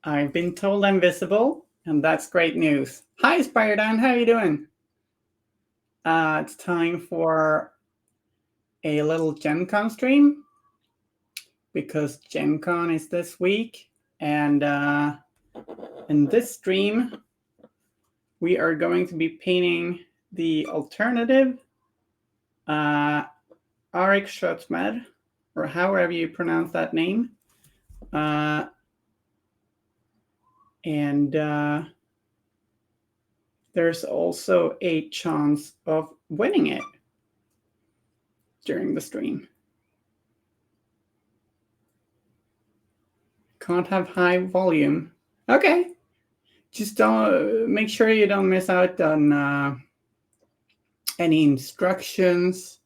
I've been told I'm visible, and that's great news. Hi, Spider-Dan, how are you doing? It's time for a little GenCon stream because GenCon is this week, and in this stream, we are going to be painting the alternative Arik Schutzmed, or however you pronounce that name. And there's also a chance of winning it during the stream. Can't have high volume. Okay. Just don't make sure you don't miss out on any instructions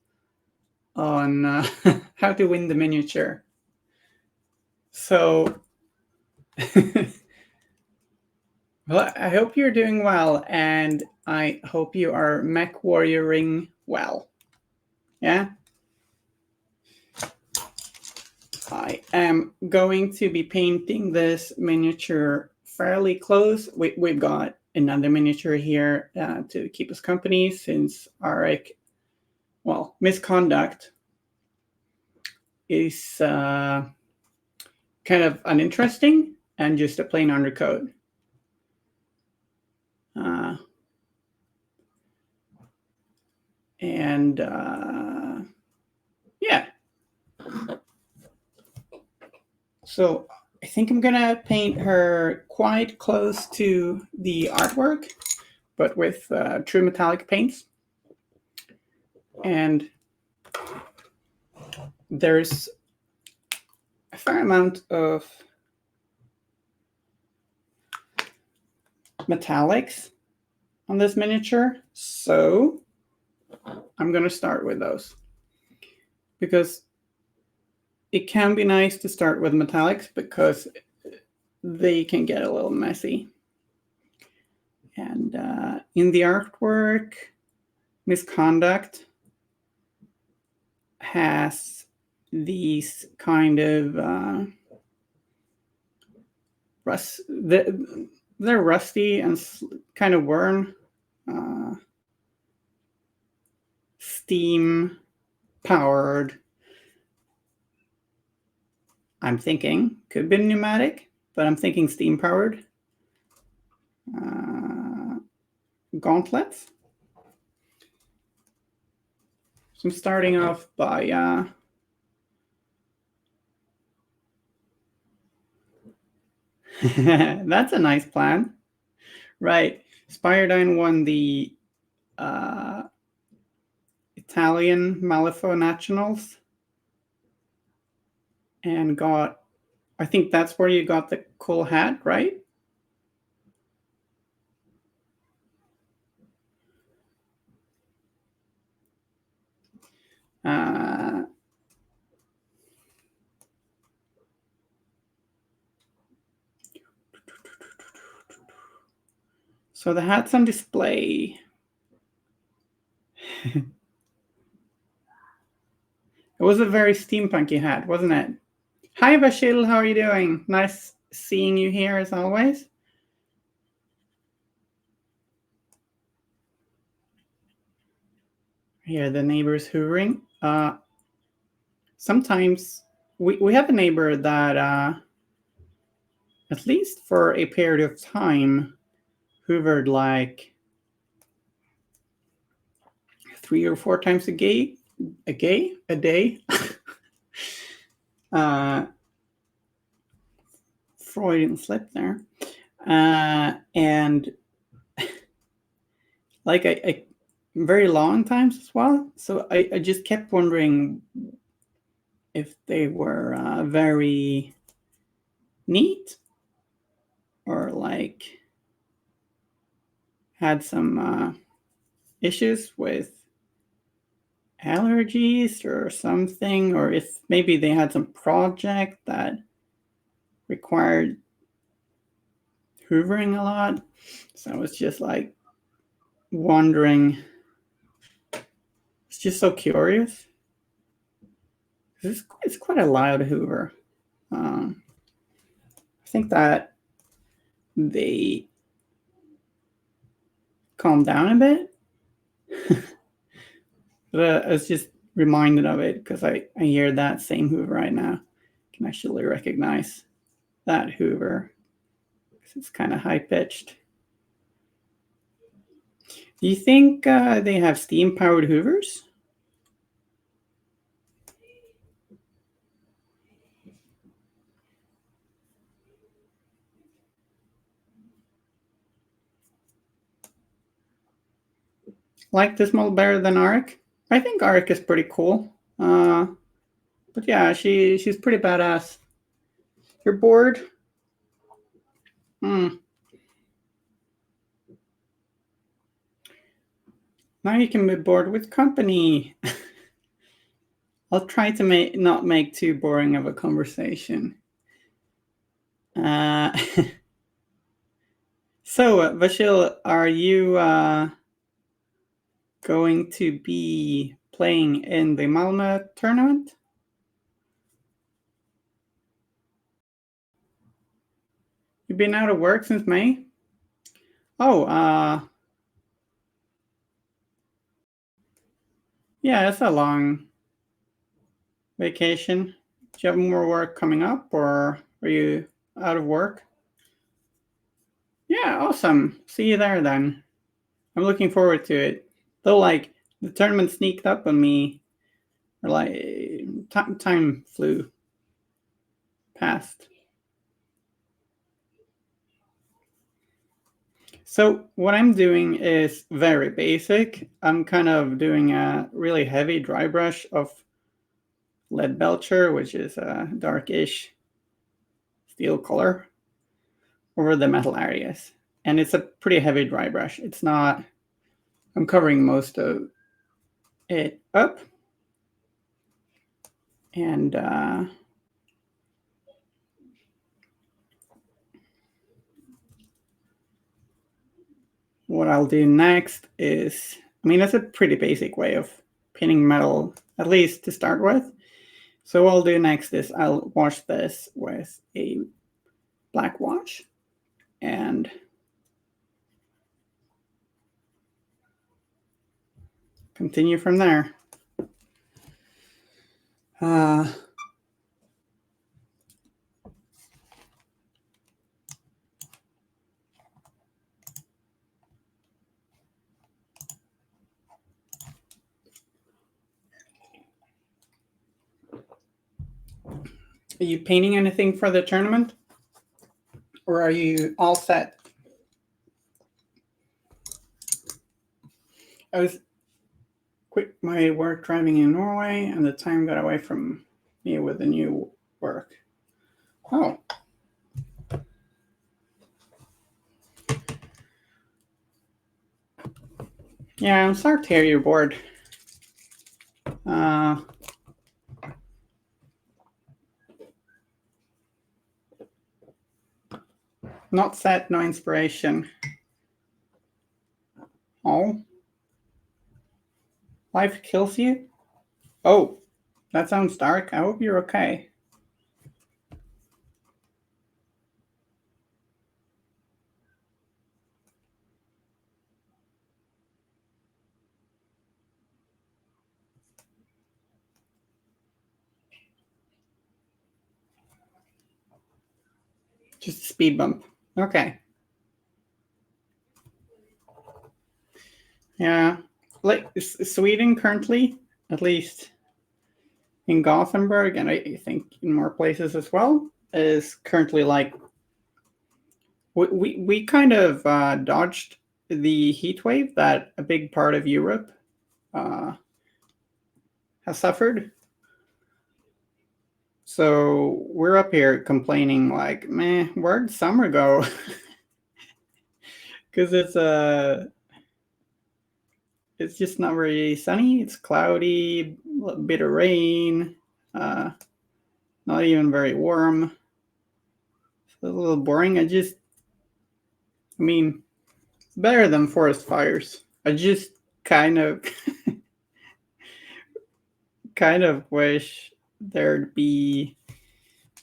on how to win the miniature. So, well, I hope you're doing well, and I hope you are mech warrioring well. Yeah? I am going to be painting this miniature fairly close. We've got another miniature here to keep us company since Arik, well, misconduct is kind of uninteresting and just a plain undercoat. And yeah. So I think I'm gonna paint her quite close to the artwork, but with true metallic paints. And there's a fair amount of metallics on this miniature, so I'm going to start with those because it can be nice to start with metallics because they can get a little messy. And in the artwork, Misconduct has these kind of they're rusty and kind of worn, steam powered. I'm thinking could be pneumatic, but I'm thinking steam powered gauntlets. So I'm starting off by that's a nice plan. Right. Spiredine won the Italian Malifaux Nationals and got, I think that's where you got the cool hat, right? So the hat's on display. It was a very steampunky hat, wasn't it? Hi, Bashil, how are you doing? Nice seeing you here as always. Here, the neighbors hoovering. Sometimes we have a neighbor that, at least for a period of time, hoovered like 3 or 4 times a day. Freudian slip there. And like I very long times as well. So I just kept wondering if they were very neat or like had some issues with allergies or something, or if maybe they had some project that required hoovering a lot. So I was just like wondering. It's just so curious. It's quite a loud hoover. I think that they calm down a bit. But I was just reminded of it because I hear that same Hoover right now. I can actually recognize that Hoover because it's kind of high pitched. Do you think they have steam powered Hoovers? Like this model better than Arik? I think Arik is pretty cool. But yeah, she's pretty badass. You're bored? Hmm. Now you can be bored with company. I'll try to not make too boring of a conversation. So, Vashil, are you going to be playing in the Malmö tournament? You've been out of work since May? Oh, yeah, it's a long vacation. Do you have more work coming up, or are you out of work? Yeah, awesome. See you there then. I'm looking forward to it. Though, like, the tournament sneaked up on me, or like, time flew past. So what I'm doing is very basic. I'm kind of doing a really heavy dry brush of lead belcher, which is a darkish steel color, over the metal areas. And it's a pretty heavy dry brush. It's not, I'm covering most of it up. And what I'll do next is, I mean, that's a pretty basic way of pinning metal, at least to start with. So what I'll do next is I'll wash this with a black wash and continue from there. Are you painting anything for the tournament? Or are you all set? I was quit my work driving in Norway, and the time got away from me with the new work. Oh. Yeah, I'm sorry to hear you're bored. Not set, no inspiration. Oh. Life kills you? Oh, that sounds dark. I hope you're okay. Just a speed bump. Okay. Yeah. Like Sweden currently, at least in Gothenburg, and I think in more places as well, is currently like we kind of dodged the heat wave that a big part of Europe has suffered. So we're up here complaining like, man, where'd summer go? Because it's just not very sunny. It's cloudy, a bit of rain, not even very warm. It's a little boring. I mean, it's better than forest fires. I just kind of wish there'd be.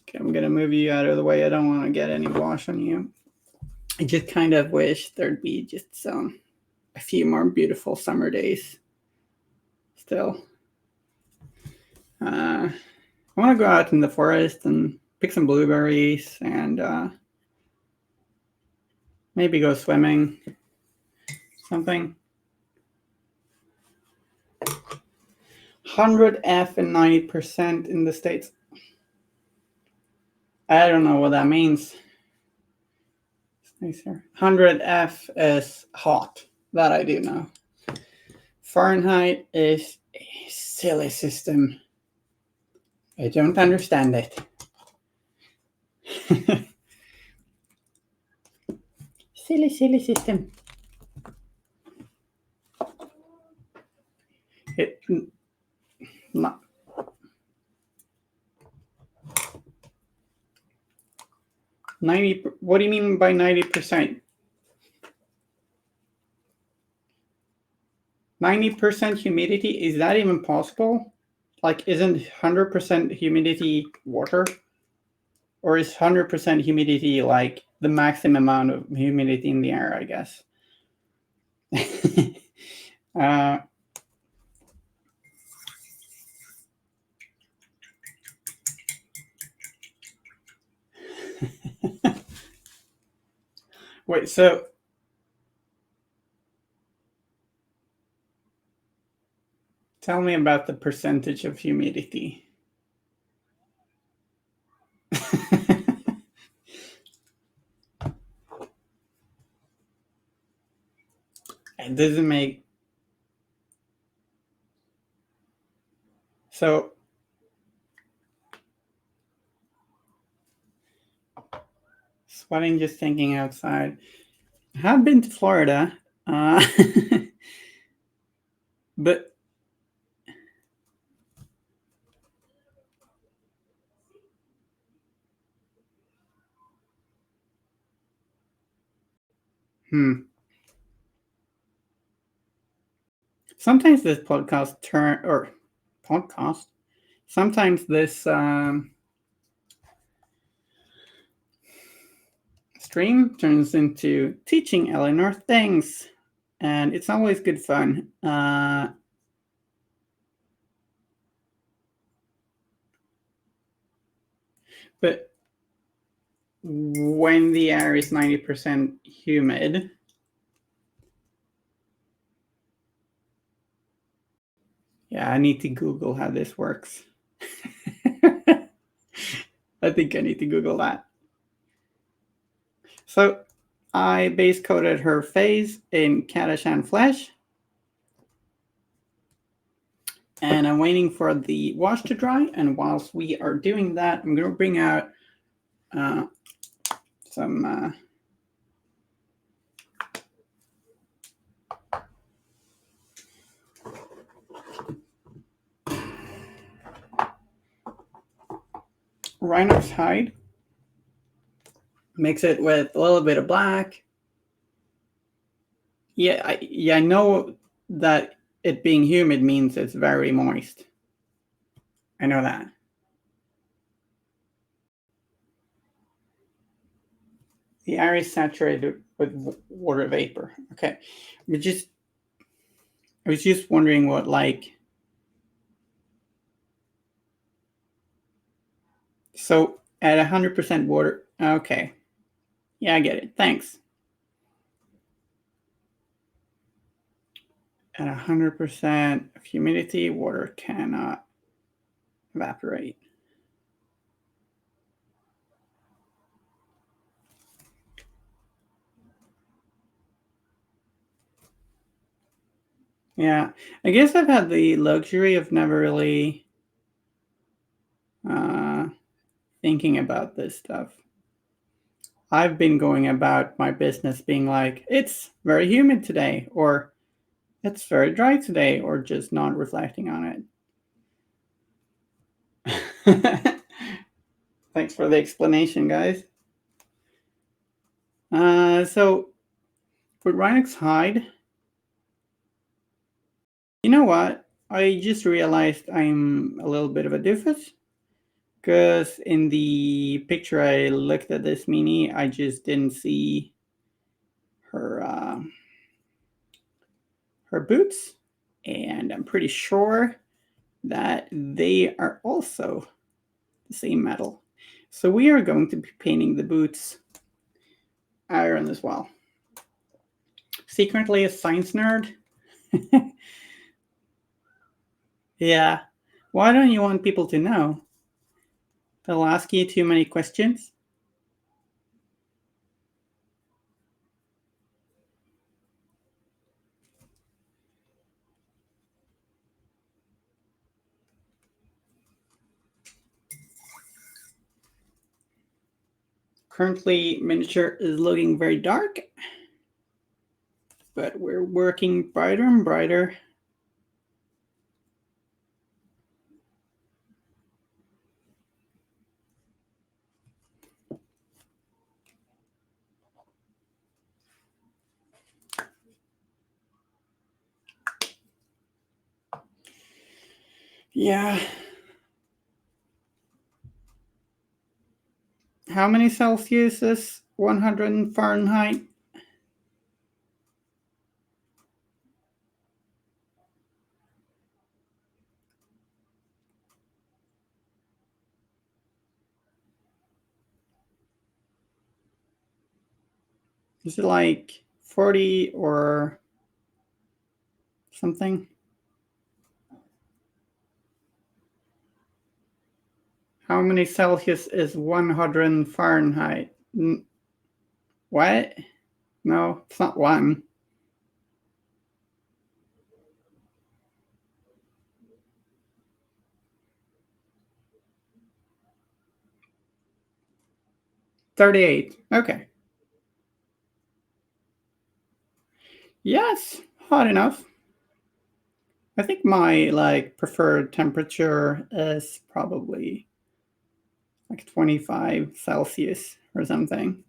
Okay, I'm gonna move you out of the way. I don't want to get any wash on you. I just kind of wish there'd be just a few more beautiful summer days still. I want to go out in the forest and pick some blueberries and maybe go swimming, something. 100F and 90% in the States. I don't know what that means. 100F is hot. That I do know. Fahrenheit is a silly system. I don't understand it. Silly system. It not 90. What do you mean by 90%? 90% humidity, is that even possible? Like, isn't 100% humidity water? Or is 100% humidity like the maximum amount of humidity in the air, I guess? Wait, so tell me about the percentage of humidity. It doesn't make... So sweating just thinking outside. I have been to Florida, but sometimes this sometimes this stream turns into teaching Elinore things, and it's always good fun. But when the air is 90% humid, yeah, I need to Google how this works. I think I need to Google that. So I base coated her face in Kadashan Flesh. And I'm waiting for the wash to dry. And whilst we are doing that, I'm going to bring out some rhino's hide. Mix it with a little bit of black. Yeah, I know that it being humid means it's very moist. I know that. The air is saturated with water vapor. Okay. I was just wondering what, like, so at 100% water. Okay. Yeah, I get it. Thanks. At 100% of humidity, water cannot evaporate. Yeah, I guess I've had the luxury of never really thinking about this stuff. I've been going about my business being like, it's very humid today, or it's very dry today, or just not reflecting on it. Thanks for the explanation, guys. So with Rhinox hide, you know what? I just realized I'm a little bit of a doofus. Because in the picture I looked at this mini, I just didn't see her boots, and I'm pretty sure that they are also the same metal. So we are going to be painting the boots iron as well. Secretly a science nerd. Yeah. Why don't you want people to know? They'll ask you too many questions. Currently, miniature is looking very dark, but we're working brighter and brighter. Yeah. How many Celsius is 100 Fahrenheit? Is it like 40 or something? How many Celsius is 100 Fahrenheit? What? No, it's not one. $38. Okay. Yes, hot enough. I think my preferred temperature is probably like 25 Celsius or something.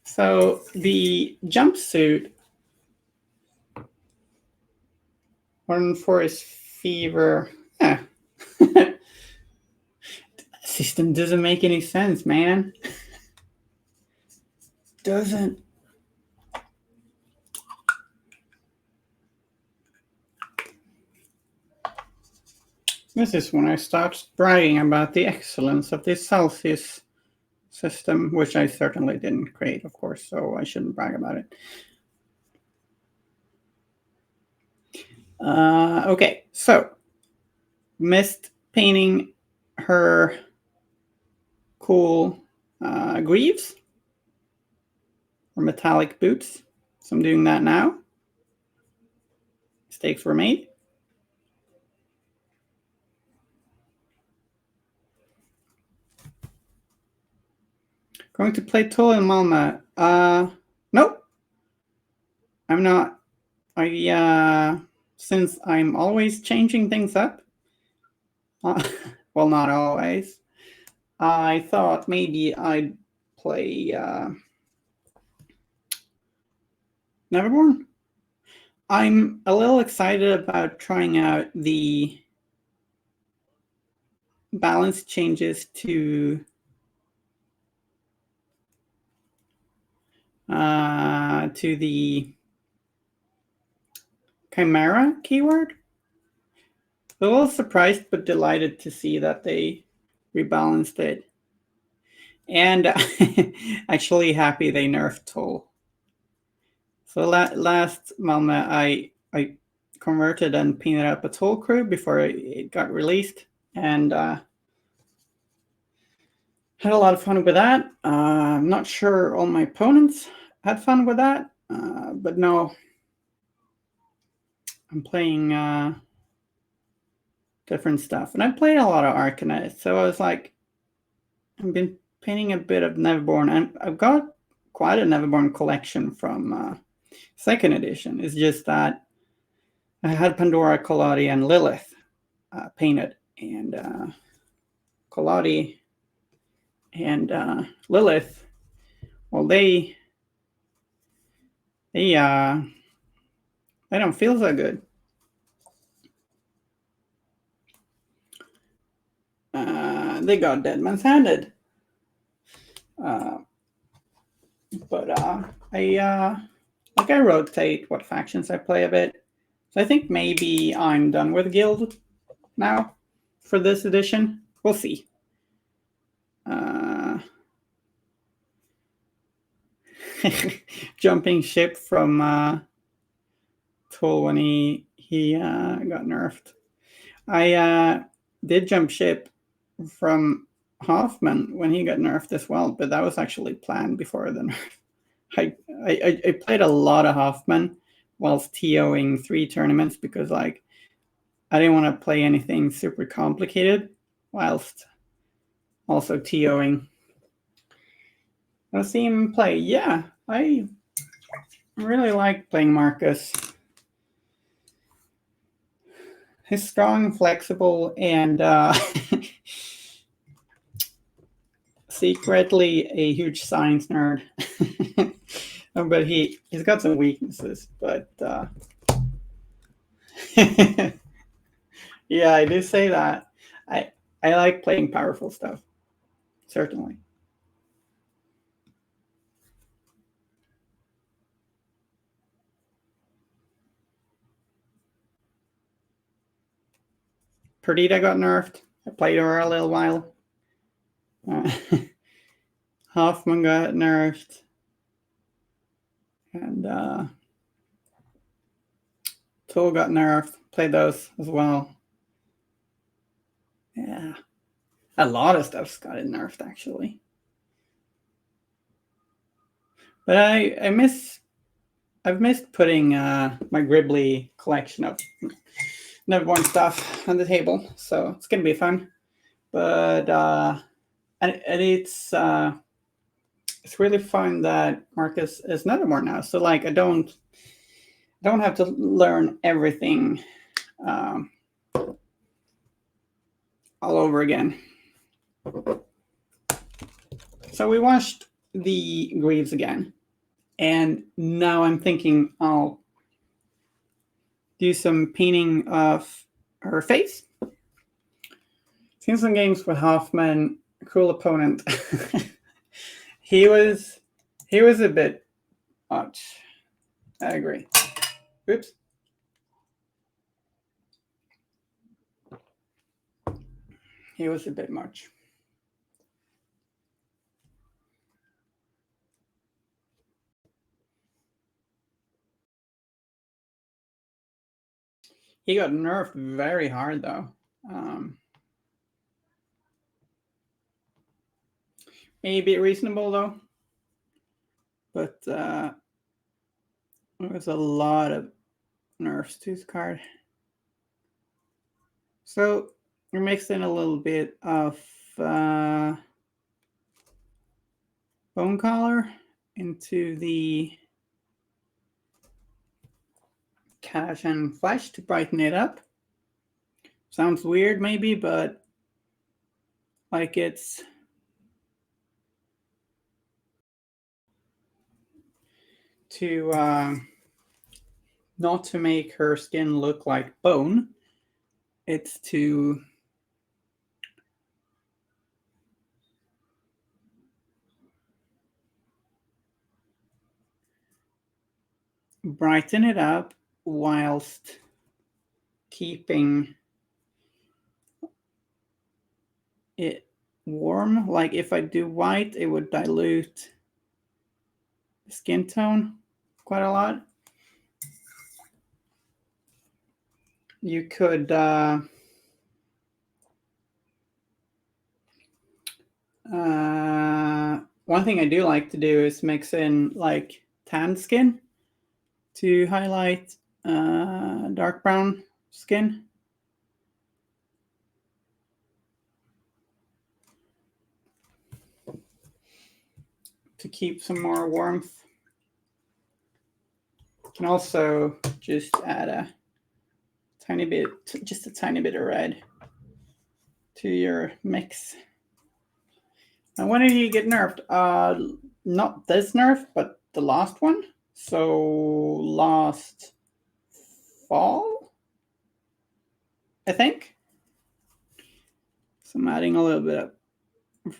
So the jumpsuit on Forest Fever. Yeah. System doesn't make any sense, man. Doesn't. This is when I start bragging about the excellence of this Celsius system, which I certainly didn't create, of course, so I shouldn't brag about it. Okay, so missed painting her cool greaves or metallic boots. So I'm doing that now. Mistakes were made. Going to play Toll in Malmö. Nope. I'm not. Since I'm always changing things up, well, not always, I thought maybe I'd play Neverborn. I'm a little excited about trying out the balance changes to the Chimera keyword. A little surprised but delighted to see that they rebalanced it. And actually happy they nerfed Toll. So last Malmö, I converted and painted up a Toll crew before it got released, and had a lot of fun with that. I'm not sure all my opponents had fun with that, but no, I'm playing different stuff. And I played a lot of Arcanist, so I was like, I've been painting a bit of Neverborn, and I've got quite a Neverborn collection from second edition. It's just that I had Pandora, Kaladi, and Lilith painted, and Colati and Lilith, well, they don't feel so good. They got Deadman's Handed. But I rotate what factions I play a bit. So I think maybe I'm done with Guild now for this edition. We'll see. Jumping ship from Toll when he got nerfed. I did jump ship from Hoffman when he got nerfed as well, but that was actually planned before the nerf. I played a lot of Hoffman whilst TOing 3 tournaments because like I didn't want to play anything super complicated whilst also TOing. I've seen him play. Yeah, I really like playing Marcus. He's strong, flexible, and secretly a huge science nerd. But he's got some weaknesses. But yeah, I do say that. I like playing powerful stuff, certainly. Perdita got nerfed. I played her a little while. Hoffman got nerfed. And Tool got nerfed. Played those as well. Yeah. A lot of stuff's got nerfed, actually. But I've missed putting my Gribbly collection of Neverborn stuff on the table, so it's gonna be fun. But and it's really fun that Marcus is Neverborn now. So like I don't have to learn everything all over again. So we watched the Greaves again, and now I'm thinking I'll do some painting of her face. Seen some games with Hoffman, cool opponent. he was a bit much. I agree. Oops. He was a bit much. He got nerfed very hard though. Maybe reasonable though, but there was a lot of nerfs to his card. So we're mixing a little bit of Bone Collar into the Cash and Flesh to brighten it up. Sounds weird maybe, but like it's to not to make her skin look like bone. It's to brighten it up whilst keeping it warm. Like if I do white, it would dilute the skin tone quite a lot. You could one thing I do like to do is mix in like tan skin to highlight dark brown skin. To keep some more warmth. You can also just add a tiny bit of red to your mix. And when did you get nerfed? Not this nerf, but the last one. So last fall, I think. So I'm adding a little bit of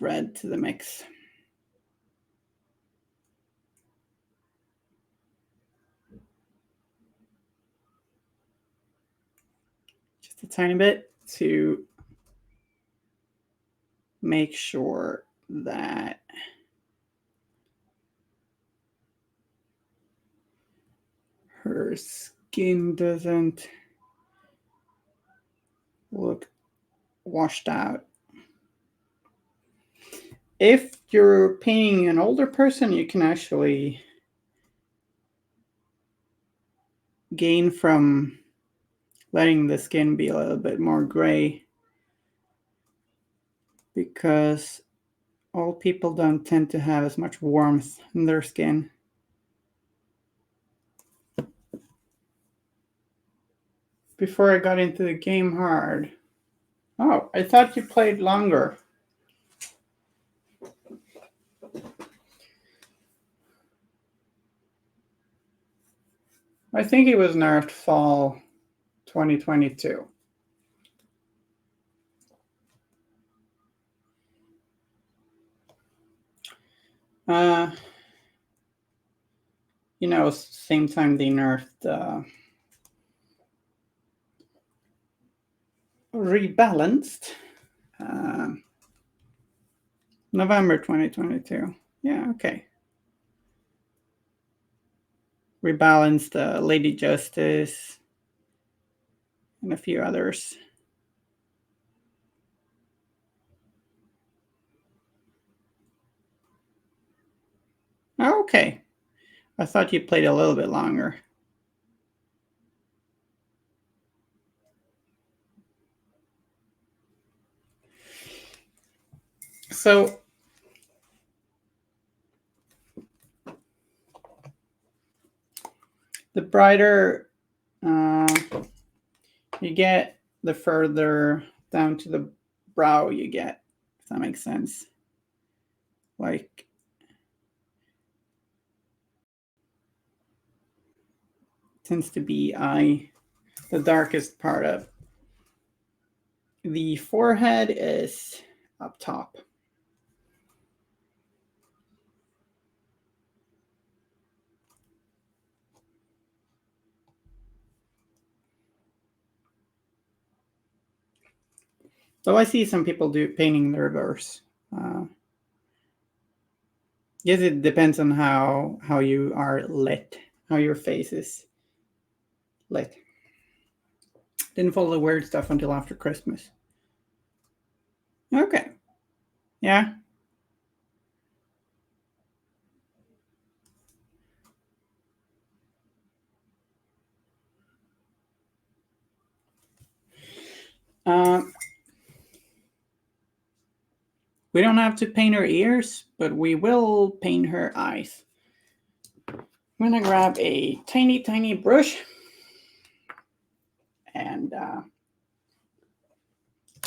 red to the mix. Just a tiny bit to make sure that her skin doesn't look washed out. If you're painting an older person, you can actually gain from letting the skin be a little bit more gray, because old people don't tend to have as much warmth in their skin. Before I got into the game hard. Oh, I thought you played longer. I think it was nerfed fall 2022. You know, same time they nerfed rebalanced. November 2022. Yeah, okay. Rebalanced Lady Justice and a few others. Oh, okay. I thought you played a little bit longer. So the brighter you get, the further down to the brow you get, if that makes sense. Like, tends to be the darkest part of the forehead is up top. So I see some people do painting the reverse. Yes, it depends on how you are lit, how your face is lit. Didn't follow the weird stuff until after Christmas. Okay. Yeah. We don't have to paint her ears, but we will paint her eyes. I'm gonna grab a tiny brush and a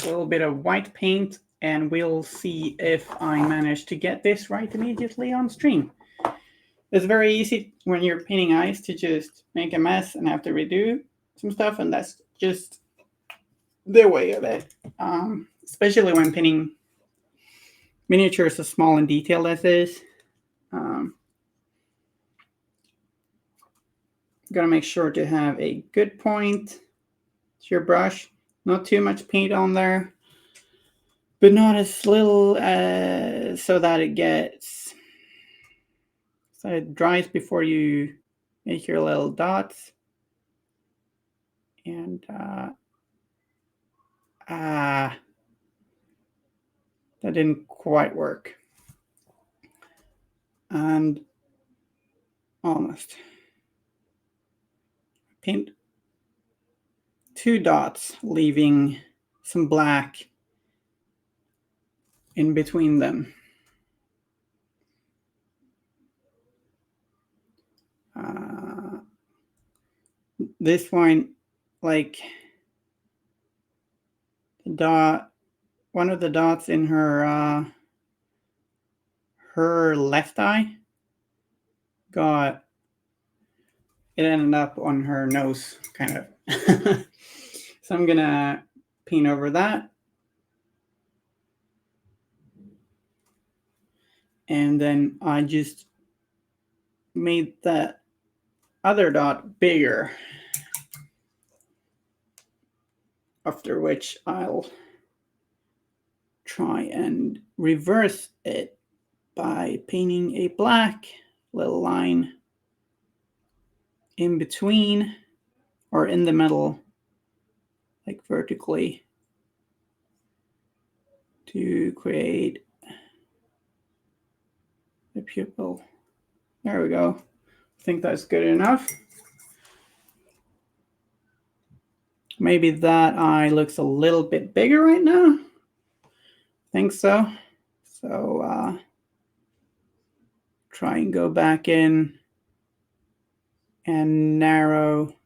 little bit of white paint, and we'll see if I manage to get this right immediately on stream. It's very easy when you're painting eyes to just make a mess and have to redo some stuff, and that's just the way of it. Especially when painting miniatures as small and detailed as this. Gotta make sure to have a good point to your brush. Not too much paint on there, but not as little so that it dries before you make your little dots. And that didn't quite work. And almost. Paint 2 dots, leaving some black in between them. This one, like the dot one of the dots in her left eye got, it ended up on her nose, kind of. So I'm gonna paint over that. And then I just made that other dot bigger, after which I'll try and reverse it by painting a black little line in between or in the middle, like vertically, to create the pupil. There we go. I think that's good enough. Maybe that eye looks a little bit bigger right now. I think so. So try and go back in and narrow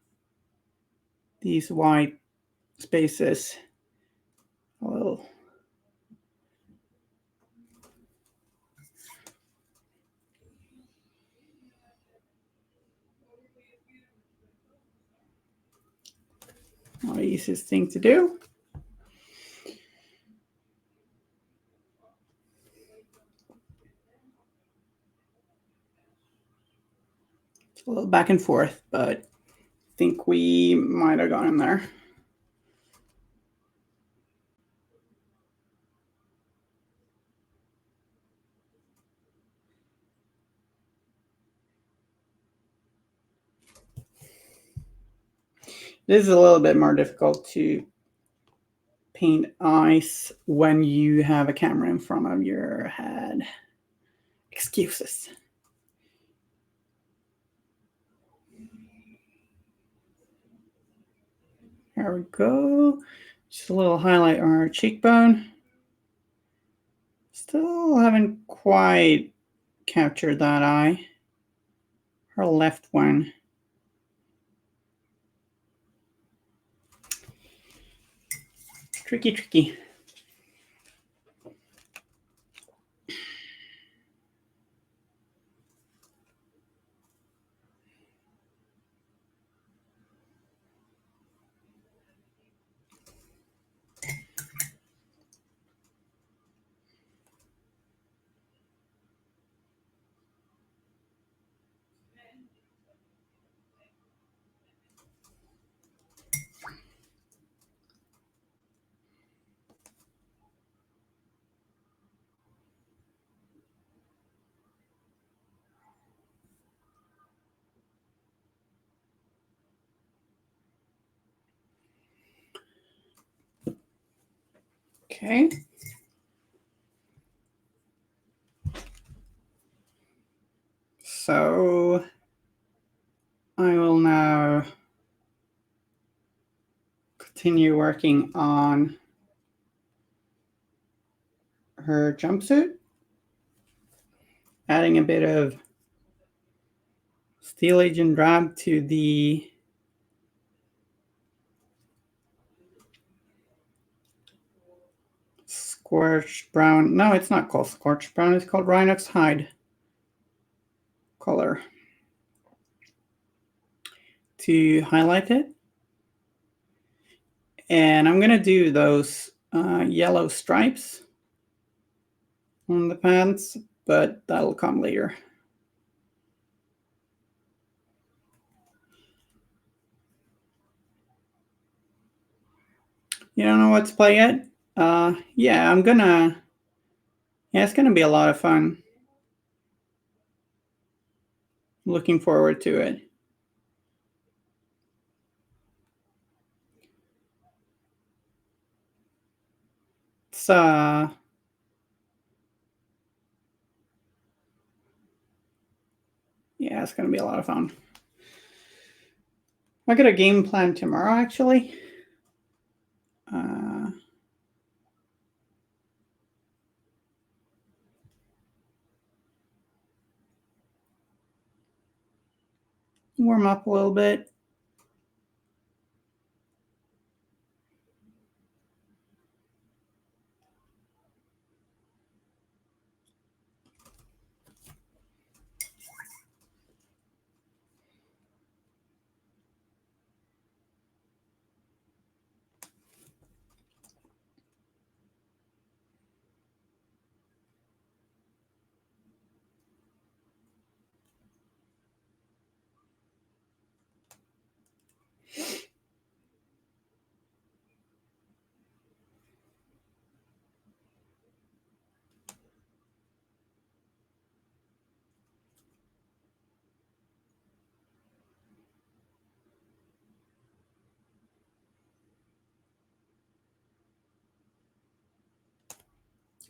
these white spaces a little. Not the easiest thing to do. It's a little back and forth, but I think we might have gotten there. This is a little bit more difficult to paint eyes when you have a camera in front of your head. Excuses. There we go. Just a little highlight on her cheekbone. Still haven't quite captured that eye. Her left one. Tricky, tricky. Okay. So I will now continue working on her jumpsuit, adding a bit of Steel Agent Drab to the Scorched Brown. No, it's not called Scorched Brown. It's called Rhinox Hide color to highlight it. And I'm going to do those yellow stripes on the pants, but that'll come later. You don't know what to play yet? Yeah, it's gonna be a lot of fun. Looking forward to it. It's yeah, it's gonna be a lot of fun. I got a game plan tomorrow, actually. Warm up a little bit.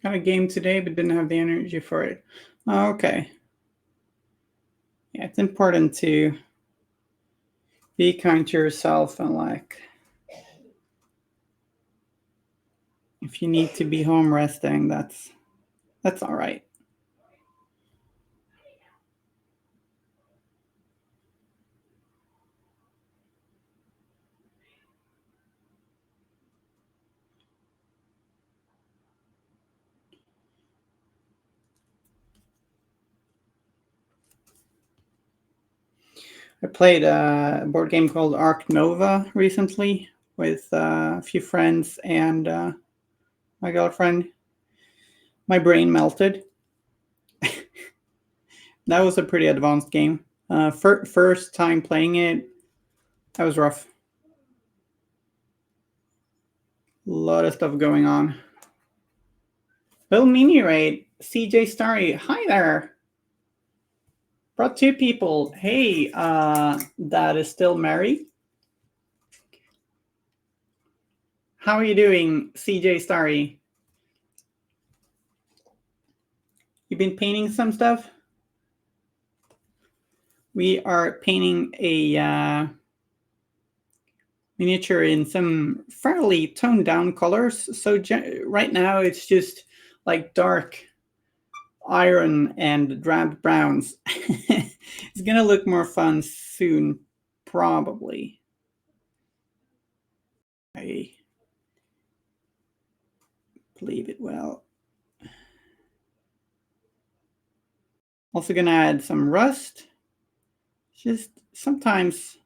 Got a game today, but didn't have the energy for it. Oh, okay. Yeah, it's important to be kind to yourself and like, if you need to be home resting, that's all right. I played a board game called Arc Nova recently with a few friends and my girlfriend. My brain melted. That was a pretty advanced game. First time playing it, that was rough. A lot of stuff going on. Bill Mini Raid, CJ Starry, hi there. Brought two people. Hey, that is still Mary. How are you doing, CJ Starry? You've been painting some stuff? We are painting a miniature in some fairly toned down colors. So right now it's just like dark iron and drab browns. It's gonna look more fun soon, probably. I believe it will. Also gonna add some rust. Just sometimes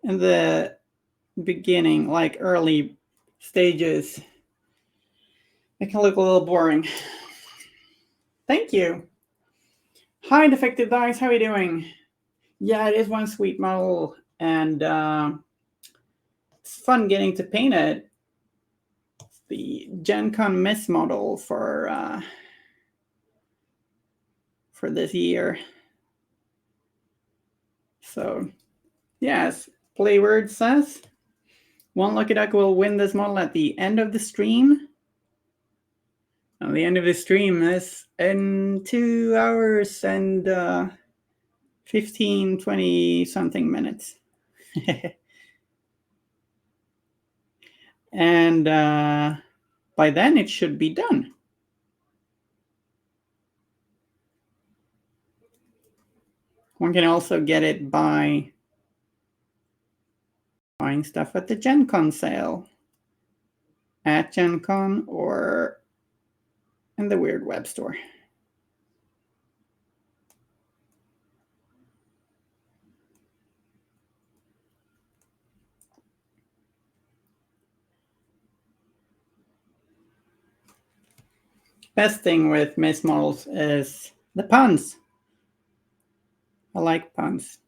in the beginning, like early stages, it can look a little boring. Thank you. Hi, Defective Dice. How are you doing? Yeah, it is one sweet model, and it's fun getting to paint it. It's the GenCon Miss model for this year. So, yes, Playword says one lucky duck will win this model at the end of the stream. At the end of the stream is in 2 hours and 15, 20 something minutes. And by then it should be done. One can also get it by buying stuff at the GenCon sale, at GenCon, or in the Weird Web store. Best thing with Miss models is the puns. I like puns.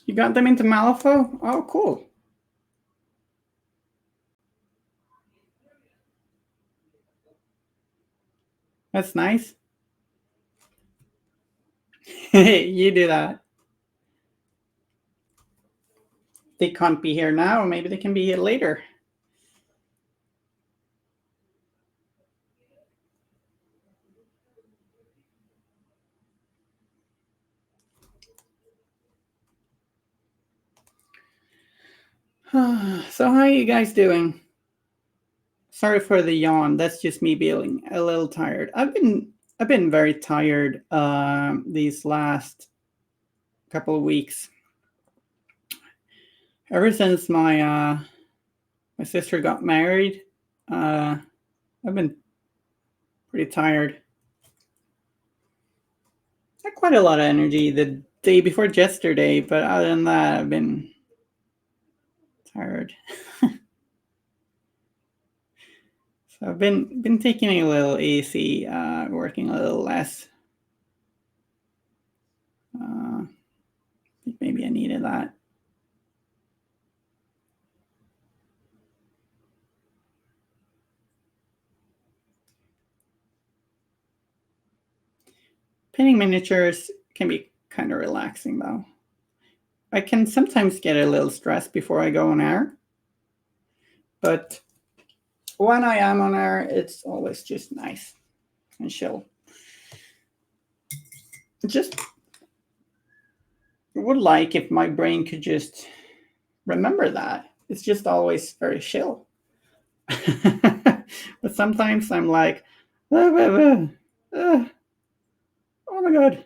You got them into Malifaux? Oh, cool. That's nice. You do that. They can't be here now. Maybe they can be here later. So how are you guys doing? Sorry for the yawn. That's just me feeling a little tired. I've been very tired these last couple of weeks. Ever since my sister got married, I've been pretty tired. Had quite a lot of energy the day before yesterday, but other than that, I've been tired. So I've been taking it a little easy, working a little less. I think maybe I needed that. Painting miniatures can be kind of relaxing, though. I can sometimes get a little stressed before I go on air, but when I am on air, it's always just nice and chill. Just would like if my brain could just remember that. It's just always very chill. But sometimes I'm like, oh my god,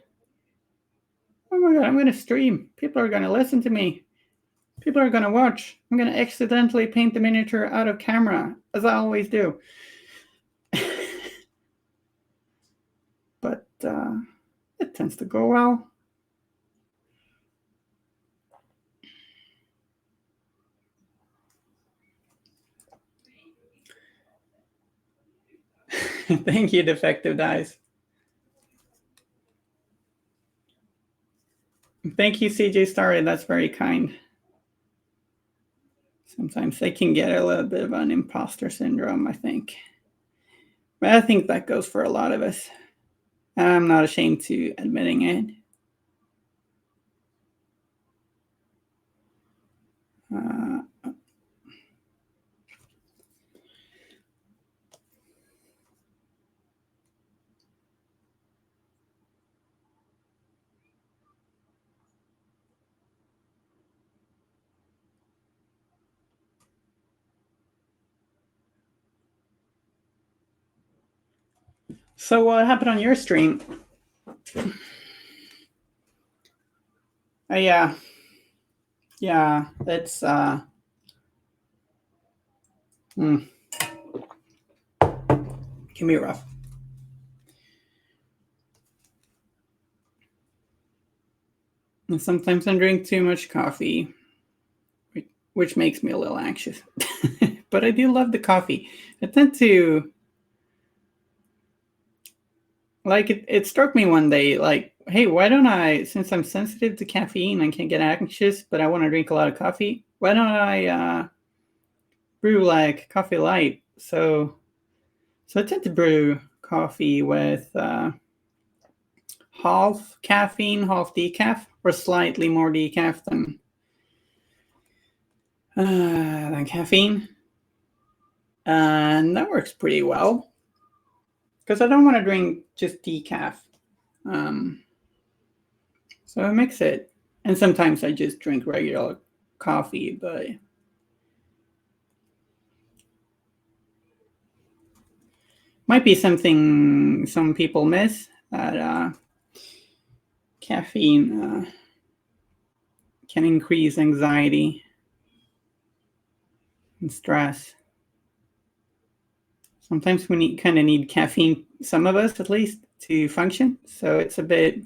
I'm going to stream. People are going to listen to me. People are going to watch. I'm going to accidentally paint the miniature out of camera, as I always do. But it tends to go well. Thank you, Defective Dice. Thank you, CJ Starry. That's very kind. Sometimes they can get a little bit of an imposter syndrome, I think. But I think that goes for a lot of us. I'm not ashamed to admitting it. So what happened on your stream? Yeah, it's can be rough. And sometimes I drink too much coffee, which makes me a little anxious. But I do love the coffee. I tend to like it struck me one day, like, hey, why don't I, since I'm sensitive to caffeine and can get anxious, but I want to drink a lot of coffee, why don't I brew like coffee light? So I tend to brew coffee with half caffeine, half decaf, or slightly more decaf than caffeine. And that works pretty well because I don't want to drink just decaf. So I mix it. And sometimes I just drink regular coffee, but might be something some people miss, that caffeine can increase anxiety and stress. Sometimes we kind of need caffeine, some of us at least, to function. So it's a bit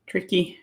tricky.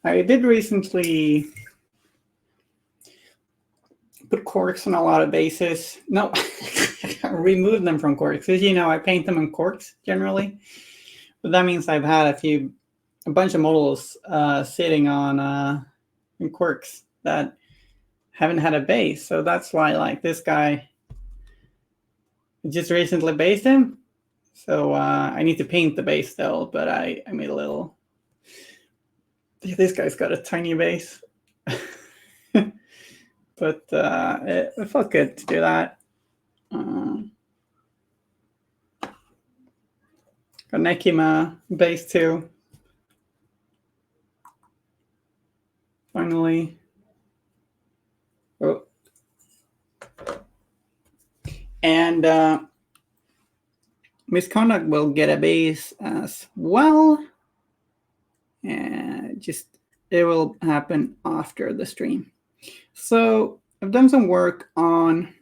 I did recently put corks on a lot of bases. No, remove them from corks. Because, I paint them in corks generally. But that means I've had a bunch of models sitting on in corks that haven't had a base. So that's why, like, this guy, just recently based him. So I need to paint the base still, but I made a little. This guy's got a tiny base. But it felt good to do that. Got Nekima base too. Finally. And misconduct will get a base as well. And it will happen after the stream. So I've done some work on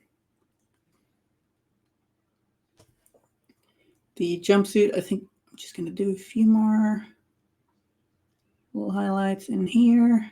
the jumpsuit. I think I'm just going to do a few more little highlights in here.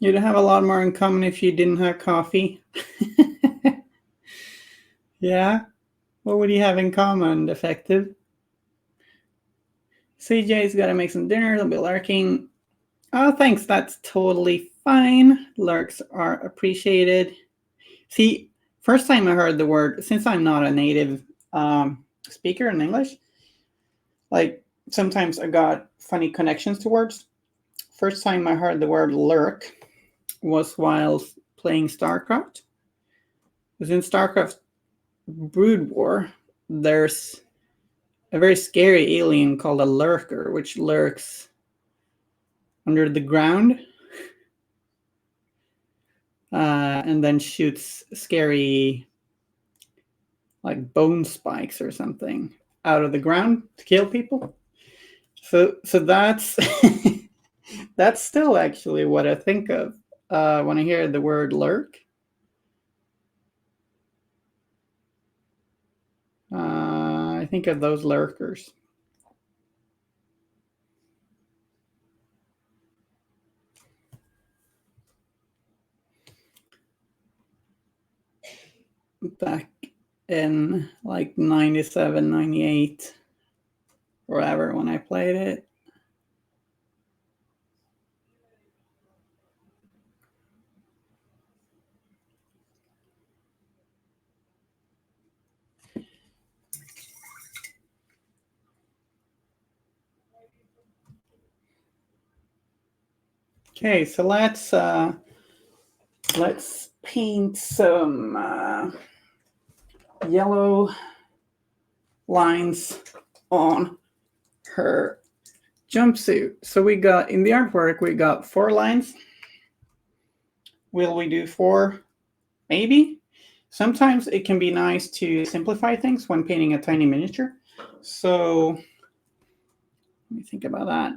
You'd have a lot more in common if you didn't have coffee. Yeah? What would you have in common, Defective? CJ's got to make some dinner. They'll be lurking. Oh, thanks. That's totally fine. Lurks are appreciated. See, first time I heard the word, since I'm not a native speaker in English, like sometimes I got funny connections to words. First time I heard the word lurk was while playing StarCraft. Because in StarCraft Brood War, there's a very scary alien called a lurker, which lurks under the ground and then shoots scary like bone spikes or something out of the ground to kill people. So that's that's still actually what I think of when I hear the word lurk. I think of those lurkers. Back in like 97, 98, wherever when I played it. Okay, so let's paint some yellow lines on her jumpsuit. So we got, in the artwork, we got 4 lines. Will we do 4? Maybe. Sometimes it can be nice to simplify things when painting a tiny miniature. So let me think about that.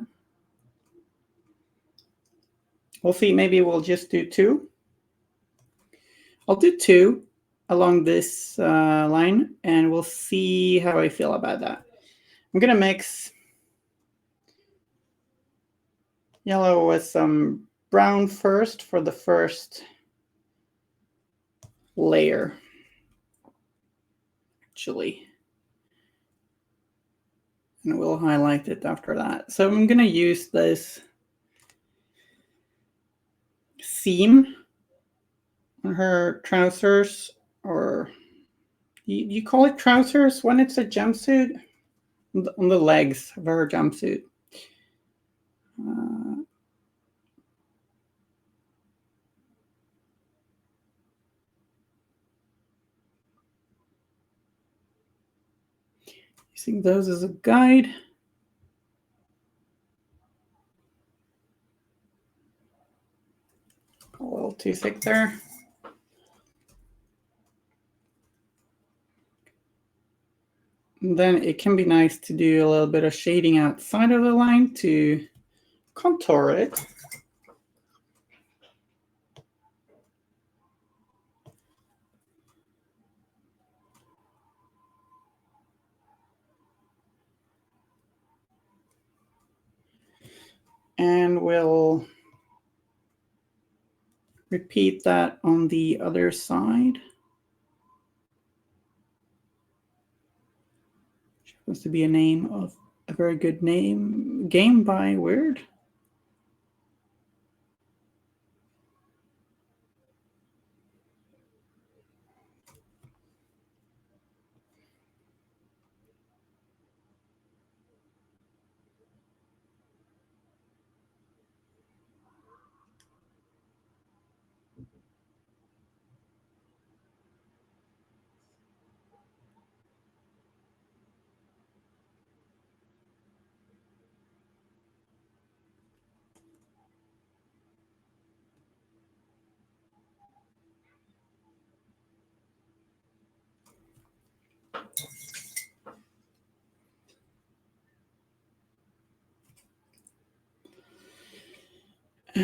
We'll see, maybe we'll just do 2. I'll do 2 along this line, and we'll see how I feel about that. I'm going to mix yellow with some brown first for the first layer, actually. And we'll highlight it after that. So I'm going to use this seam on her trousers, or you call it trousers when it's a jumpsuit? On the legs of her jumpsuit. Using those as a guide. A little too thick there. And then it can be nice to do a little bit of shading outside of the line to contour it. And we'll repeat that on the other side. Supposed to be a name of a very good game by Weird.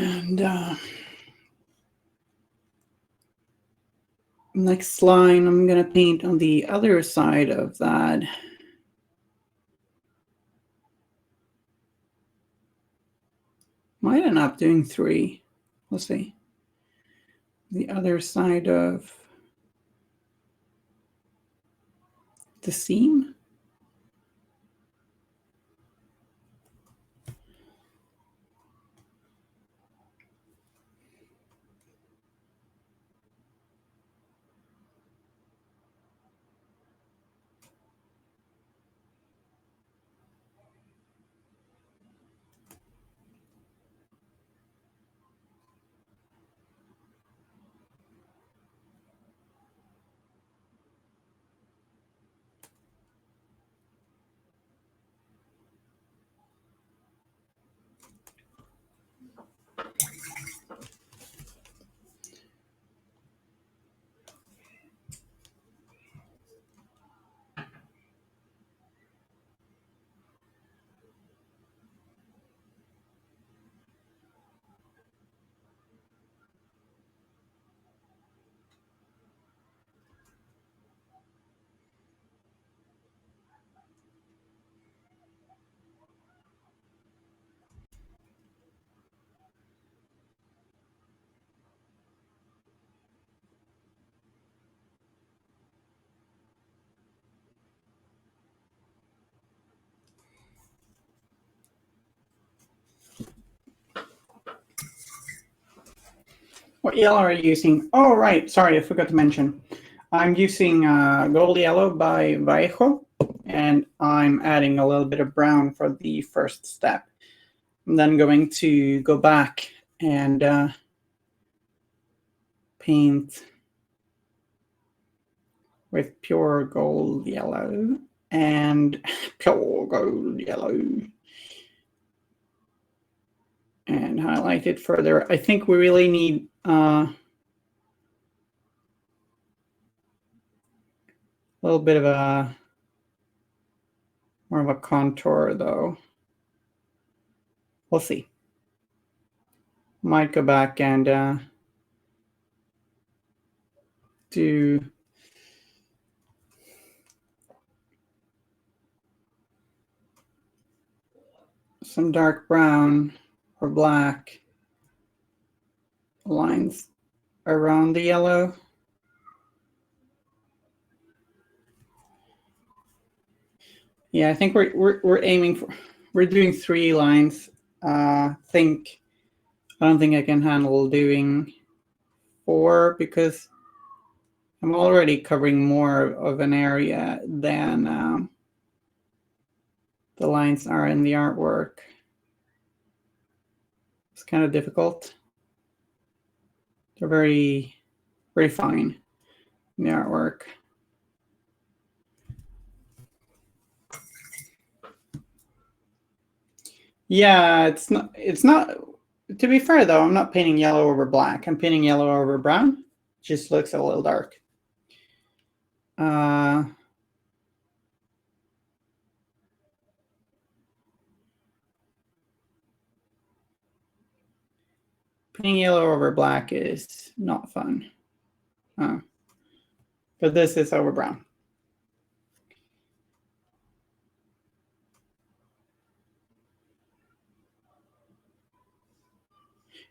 And next line, I'm going to paint on the other side of that. Might end up doing 3. We'll see. The other side of the seam. What yellow are you using? Oh, right. Sorry, I forgot to mention. I'm using Gold Yellow by Vallejo, and I'm adding a little bit of brown for the first step. I'm then going to go back and paint with pure Gold Yellow and pure Gold Yellow and highlight it further. I think we really need a little bit of a more of a contour though. We'll see. Might go back and do some dark brown or black lines around the yellow. Yeah, I think we're aiming for, we're doing 3 lines. I don't think I can handle doing 4 because I'm already covering more of an area than the lines are in the artwork. It's kind of difficult. They're very, very fine in the artwork. Yeah, it's not, to be fair though, I'm not painting yellow over black. I'm painting yellow over brown. It just looks a little dark. Painting yellow over black is not fun. But this is over brown.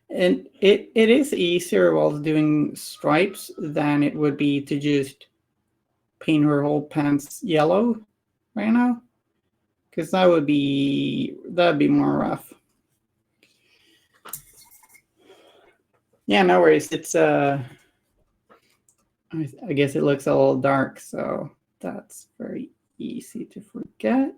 And it is easier while doing stripes than it would be to just paint her whole pants yellow right now, because that'd be more rough. Yeah, no worries. It's I guess it looks a little dark, so that's very easy to forget.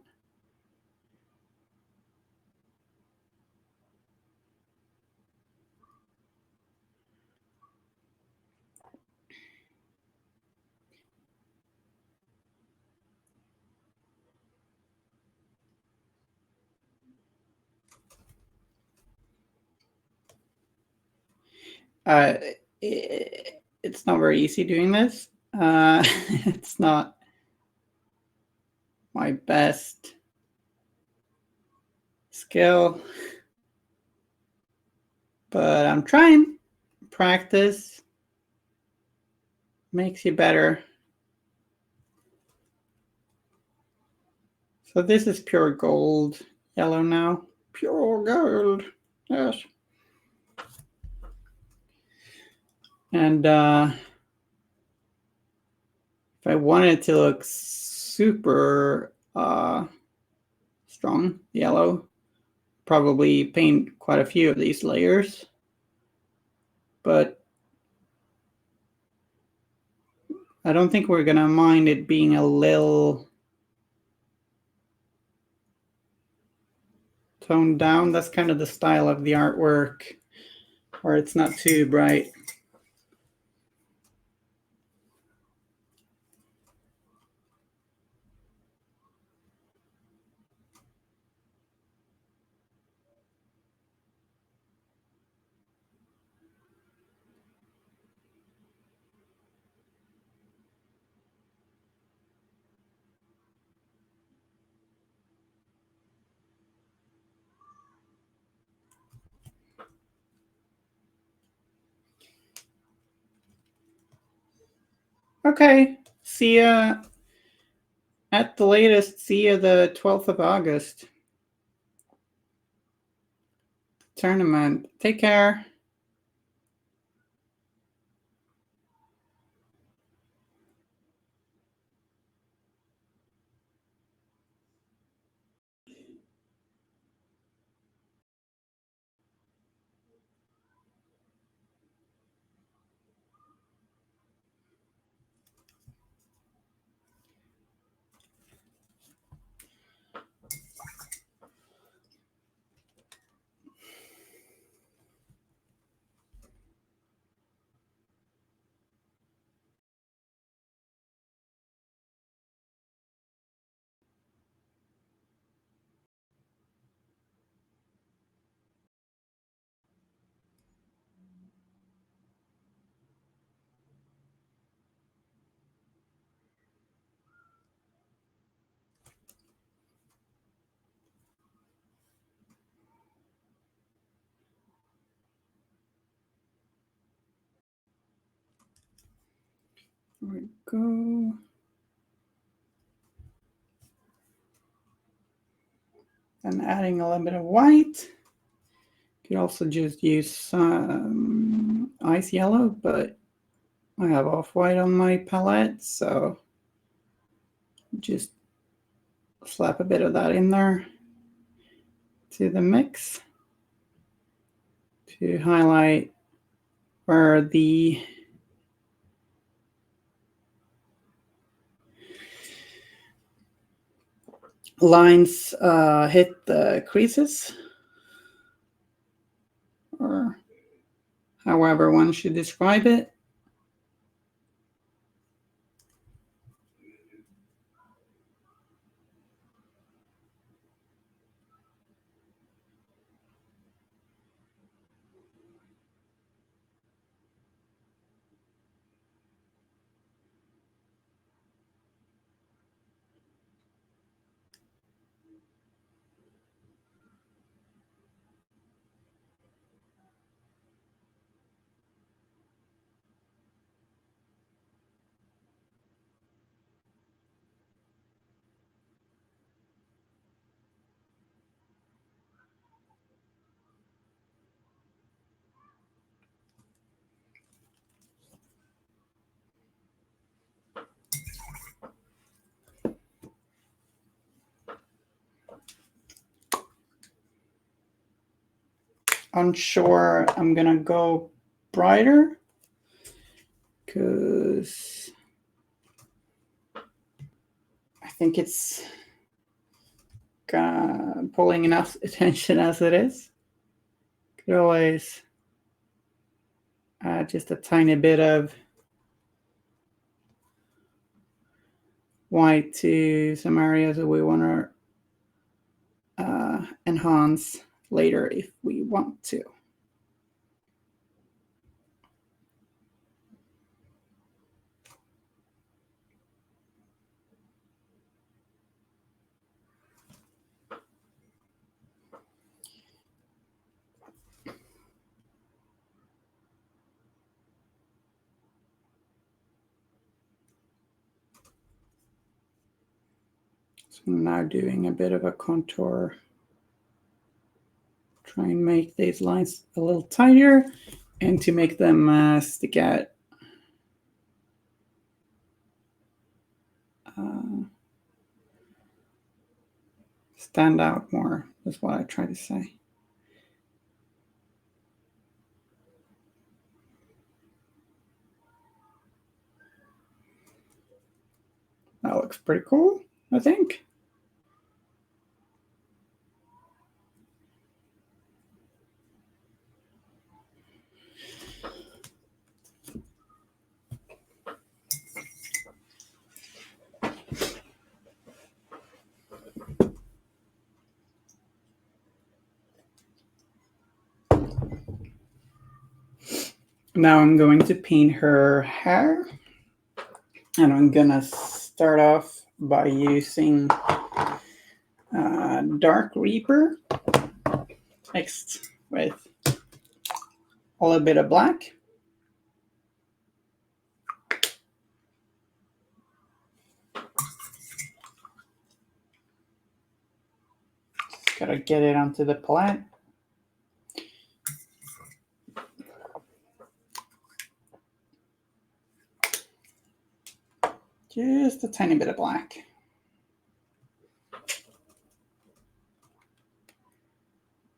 It's not very easy doing this. It's not my best skill. but I'm trying. Practice makes you better. So this is pure gold yellow now. Pure gold, yes. And if I wanted to look super strong yellow, probably paint quite a few of these layers. But I don't think we're gonna mind it being a little toned down. That's kind of the style of the artwork, where it's not too bright. Okay, see ya at the latest. See you the 12th of August. Tournament. Take care. There we go. And adding a little bit of white. You could also just use some ice yellow, but I have off-white on my palette, so just slap a bit of that in there to the mix to highlight where the lines hit the creases, or however one should describe it. Unsure, I'm gonna go brighter because I think it's pulling enough attention as it is. Could always add just a tiny bit of white to some areas that we want to enhance later if we want to. So I'm now doing a bit of a contour. Try and make these lines a little tighter and to make them stick out. Stand out more is what I try to say. That looks pretty cool, I think. Now I'm going to paint her hair, and I'm gonna start off by using Dark Reaper mixed with a little bit of black. Just gotta get it onto the palette. Just a tiny bit of black.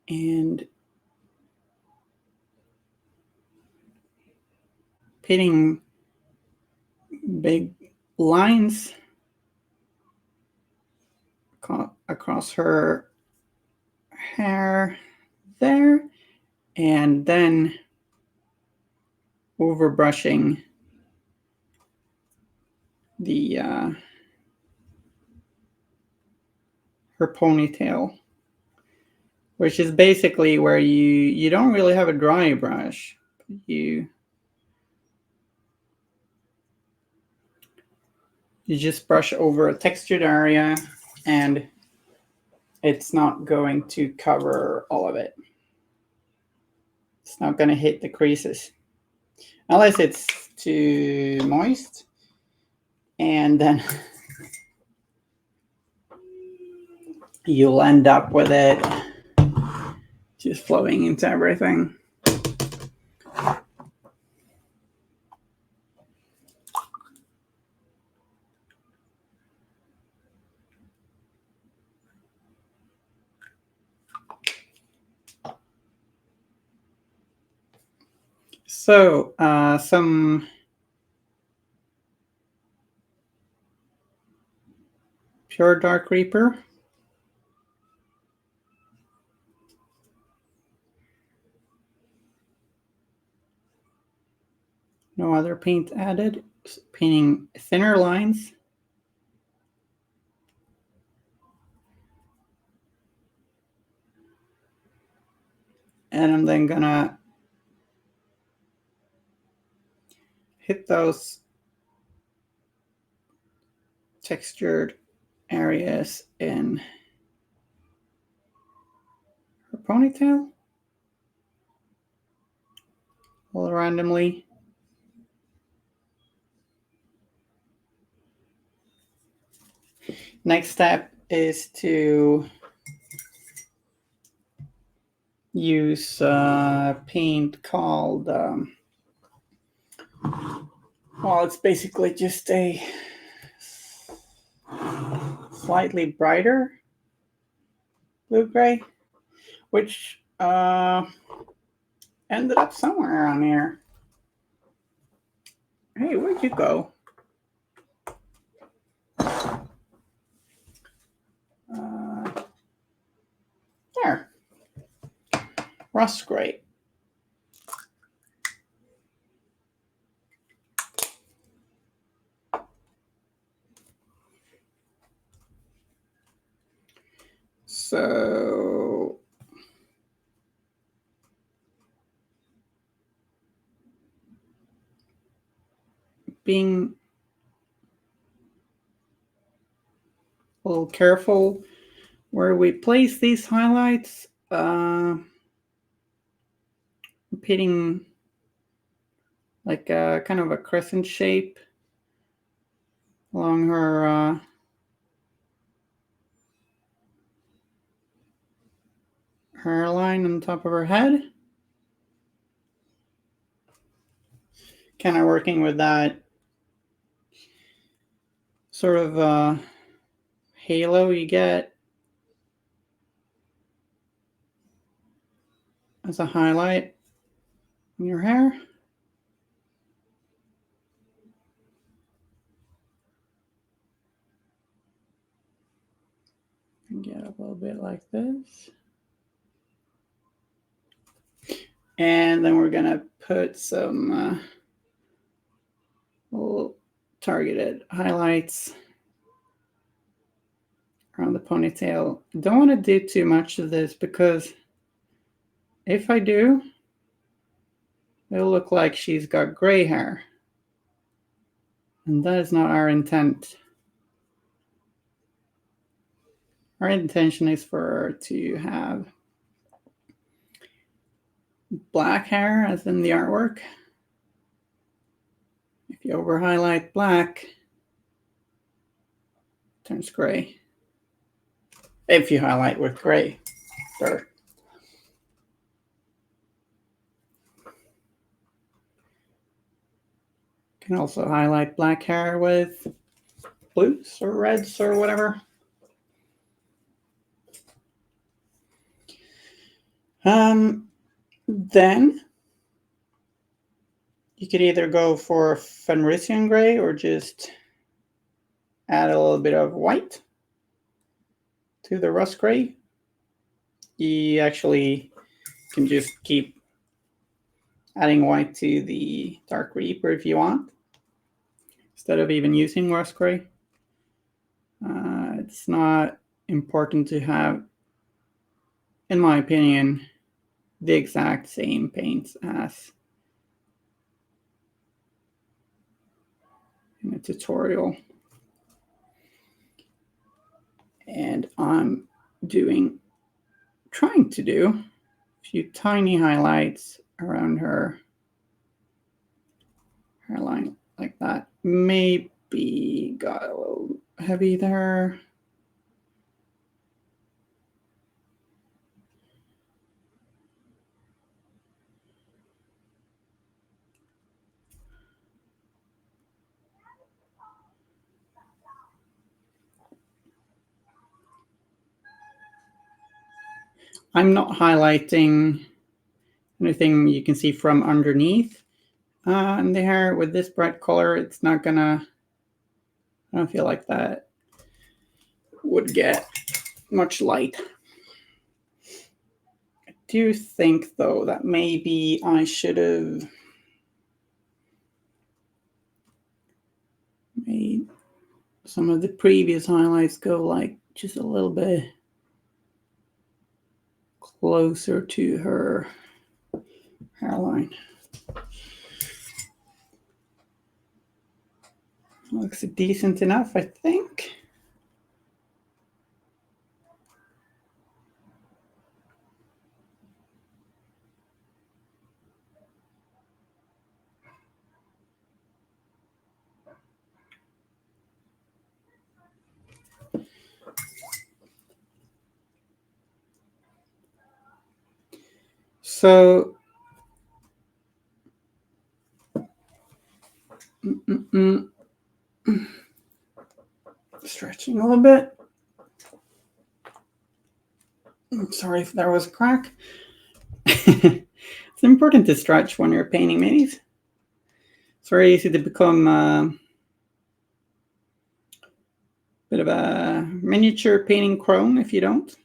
And painting big lines across her hair there, and then over brushing the her ponytail, which is basically where you don't really have a dry brush. You just brush over a textured area, and it's not going to cover all of it. It's not going to hit the creases unless it's too moist, and then you'll end up with it just flowing into everything. So some pure Dark Reaper. No other paint added. Painting thinner lines. And I'm then gonna hit those textured areas in her ponytail all randomly. Next step is to use paint called, well, it's basically just a slightly brighter blue-gray, which ended up somewhere around here. Hey, where'd you go? There. Rust gray. So being a little careful where we place these highlights, painting like a kind of a crescent shape along her hairline on top of her head. Kind of working with that sort of halo you get as a highlight in your hair. And get a little bit like this. And then we're gonna put some little targeted highlights around the ponytail. Don't want to do too much of this because if I do, it'll look like she's got gray hair. And that is not our intent. Our intention is for her to have black hair, as in the artwork. If you over highlight black, it turns gray. If you highlight with gray, sorry. You can also highlight black hair with blues or reds or whatever. Then you could either go for Fenrisian gray or just add a little bit of white to the rust gray. You actually can just keep adding white to the dark Reaper if you want, instead of even using rust gray. It's not important to have, in my opinion, the exact same paints as in a tutorial. And I'm trying to do a few tiny highlights around her hairline like that. Maybe got a little heavy there. I'm not highlighting anything you can see from underneath in the hair. With this bright color, it's not gonna, I don't feel like that would get much light. I do think, though, that maybe I should have made some of the previous highlights go like just a little bit closer to her hairline. Looks decent enough, I think. So stretching a little bit. I'm sorry if there was a crack. It's important to stretch when you're painting minis. It's very easy to become a bit of a miniature painting crone if you don't.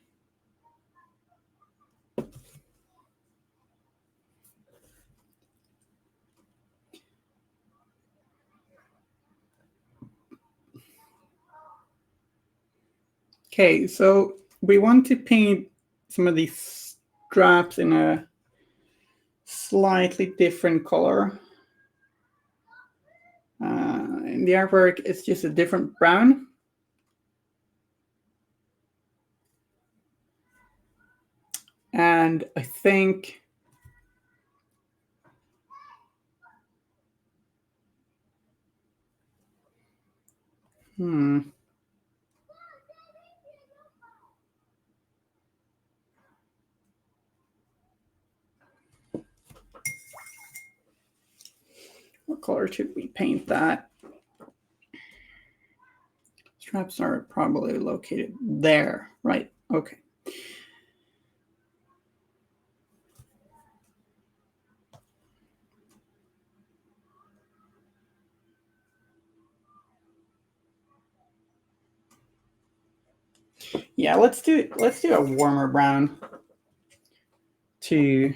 Okay, so we want to paint some of these straps in a slightly different color. In the artwork, it's just a different brown. And I think color should we paint that? Straps are probably located there, right? Okay. Yeah, let's do a warmer brown to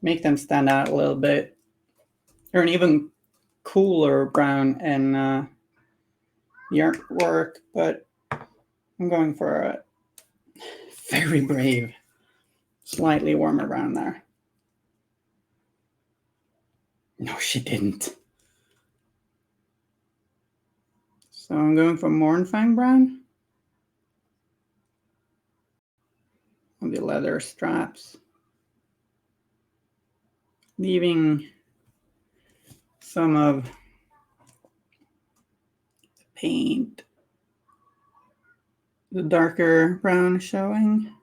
make them stand out a little bit, or an even cooler brown in the artwork, but I'm going for a very brave, slightly warmer brown there. No, she didn't. So I'm going for Mornfang brown on the leather straps, leaving some of the paint, the darker brown showing.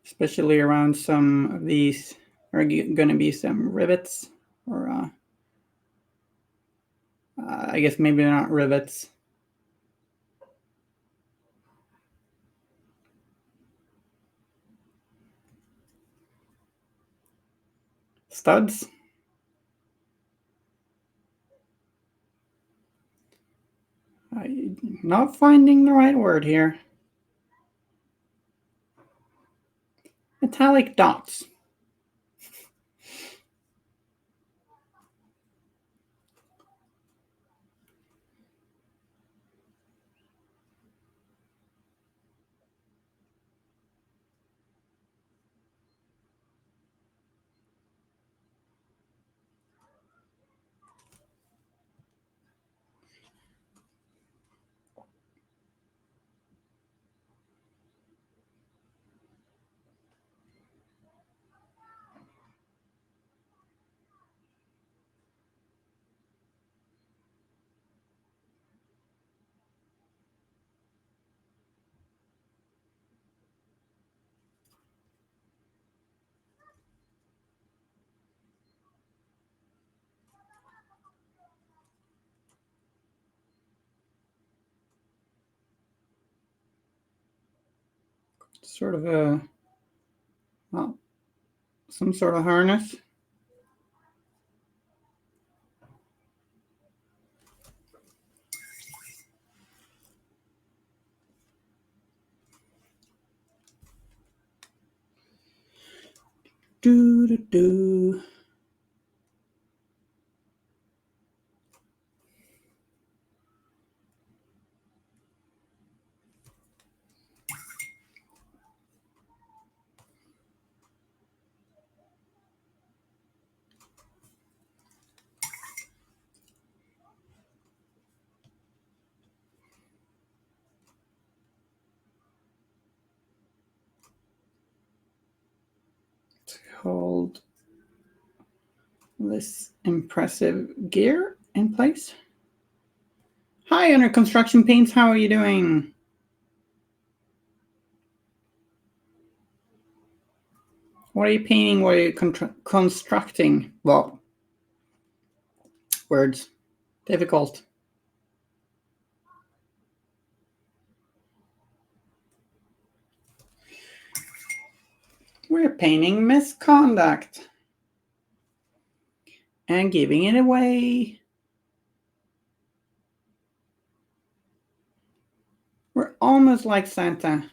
Especially around some of these are going to be some rivets, or I guess maybe not rivets. Studs. I'm not finding the right word here. Metallic dots. Sort of a, well, some sort of harness. Do do do. To hold this impressive gear in place. Hi, Under Construction Paints. How are you doing? What are you painting? What are you constructing? Well, words. Difficult. We're painting misconduct and giving it away. We're almost like Santa.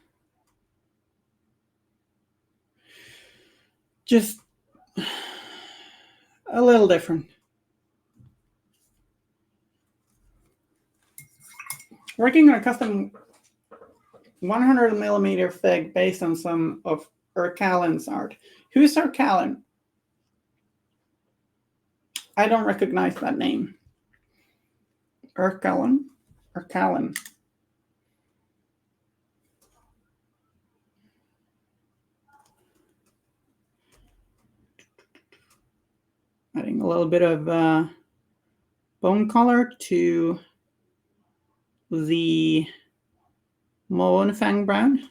Just a little different. Working on a custom 100mm fig based on some of Ercalin's art. Who's Ercalin? I don't recognize that name. Ercalin? Ercalin. Adding a little bit of bone color to the Moanfang brown.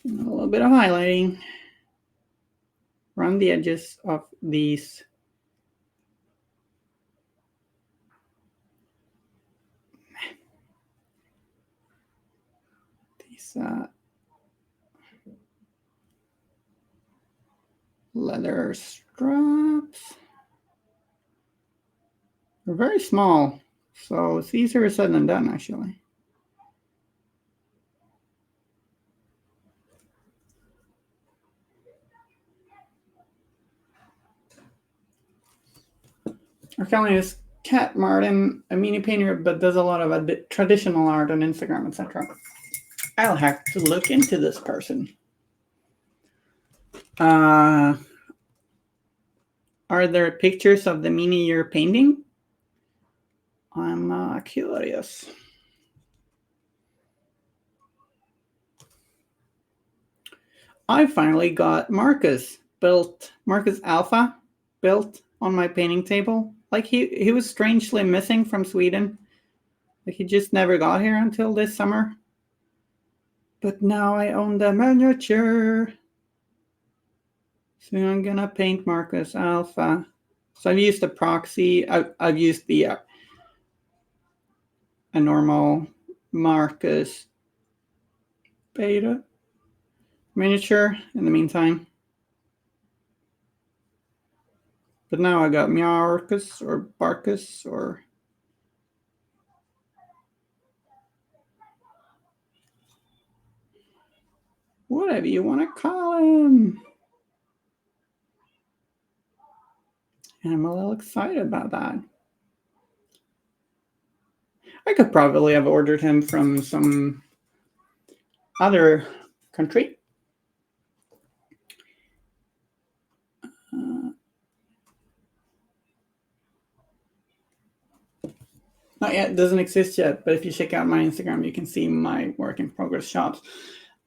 A little bit of highlighting around the edges of these leather straps. They're very small, so it's easier said than done, actually. Our family is Kat Martin, a mini painter, but does a lot of traditional art on Instagram, etc. I'll have to look into this person. Are there pictures of the mini you're painting? I'm curious. I finally got Marcus Alpha built on my painting table. Like he was strangely missing from Sweden. Like he just never got here until this summer. But now I own the miniature. So I'm gonna paint Marcus Alpha. So I've used a proxy. I've used a normal Marcus Beta miniature in the meantime. But now I got Marcus or Barcus or whatever you want to call him. And I'm a little excited about that. I could probably have ordered him from some other country. Not yet, doesn't exist yet, but if you check out my Instagram, you can see my work in progress shots.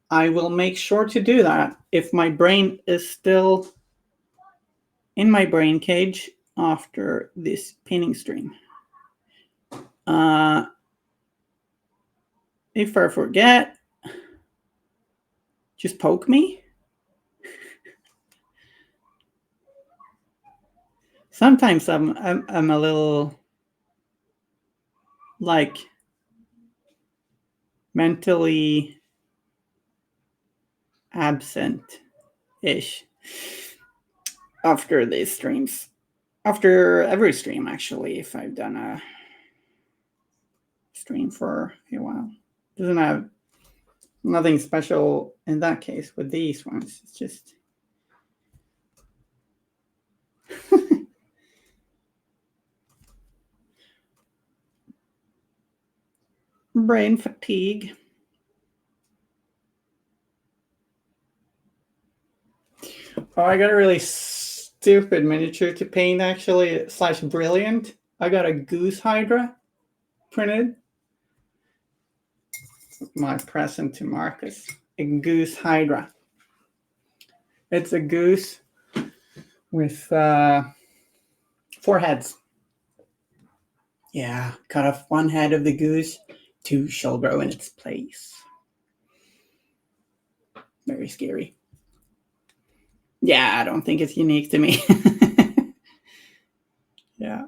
I will make sure to do that if my brain is still in my brain cage after this painting stream. If I forget, just poke me. Sometimes I'm a little like mentally absent-ish after these streams. After every stream, actually, if I've done a stream for a while. Doesn't have nothing special in that case with these ones. It's just brain fatigue. Oh, I got a really stupid miniature to paint, actually, / brilliant. I got a goose hydra printed. My present to Marcus. A goose hydra. It's a goose with 4 heads. Yeah, cut off 1 head of the goose, 2 shall grow in its place. Very scary. Yeah, I don't think it's unique to me. Yeah.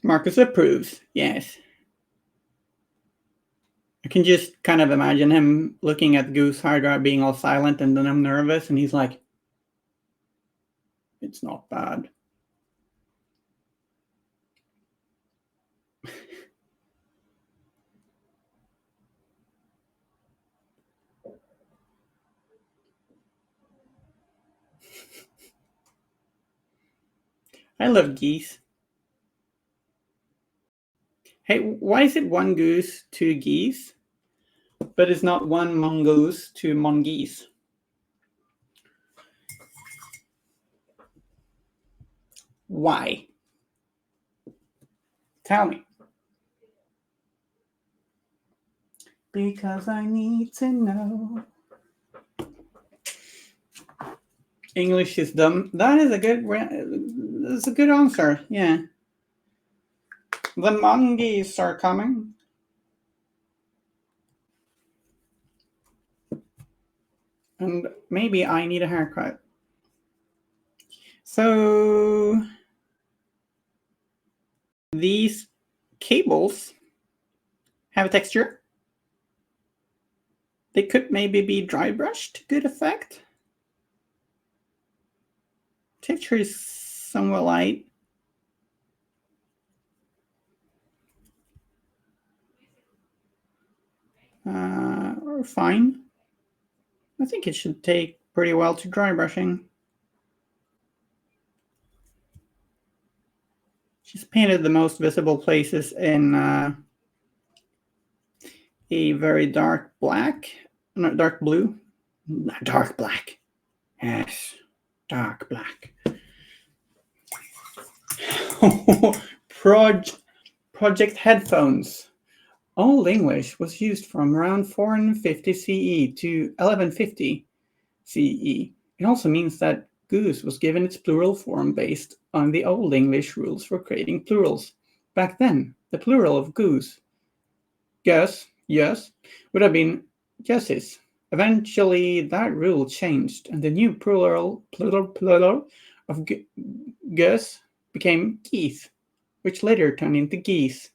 Marcus approves, yes. I can just kind of imagine him looking at Goose Hydra being all silent, and then I'm nervous, and he's like, it's not bad. I love geese. Hey, why is it 1 goose, 2 geese, but it's not 1 mongoose, 2 mongoose? Why? Tell me. Because I need to know. English is dumb. That is a good answer. Yeah. The mongoose are coming. And maybe I need a haircut. So these cables have a texture. They could maybe be dry brushed to good effect. Texture is somewhat light. Or fine. I think it should take pretty well to dry brushing. She's painted the most visible places in a very dark black, not dark blue, not dark black. Yes, dark black. Project headphones. Old English was used from around 450 CE to 1150 CE. It also means that goose was given its plural form based on the Old English rules for creating plurals. Back then, the plural of goose, yes, would have been yeses. Eventually, that rule changed, and the new plural of goose became geese, which later turned into geese.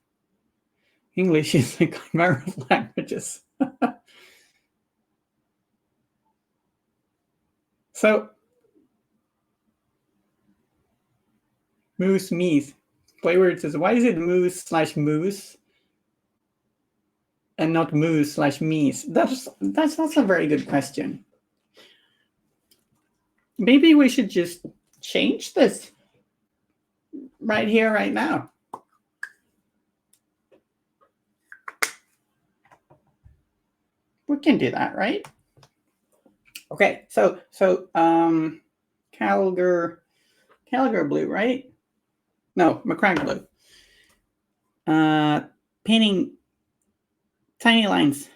English is a chimera of languages. So, moose meese. Playword says, why is it moose/moose and not moose/meese? That's also a very good question. Maybe we should just change this right here, right now. We can do that, right? Okay, so Calgar blue, right? No, McCrack blue. Painting tiny lines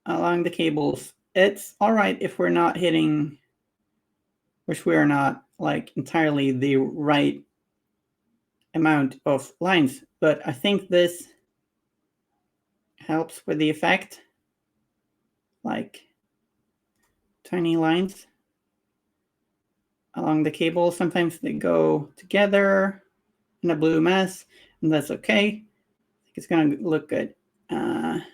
along the cables. It's all right if we're not hitting, which we are not, like entirely the right amount of lines, but I think this helps with the effect. Like tiny lines along the cable. Sometimes they go together in a blue mess, and that's okay. I think it's gonna look good. The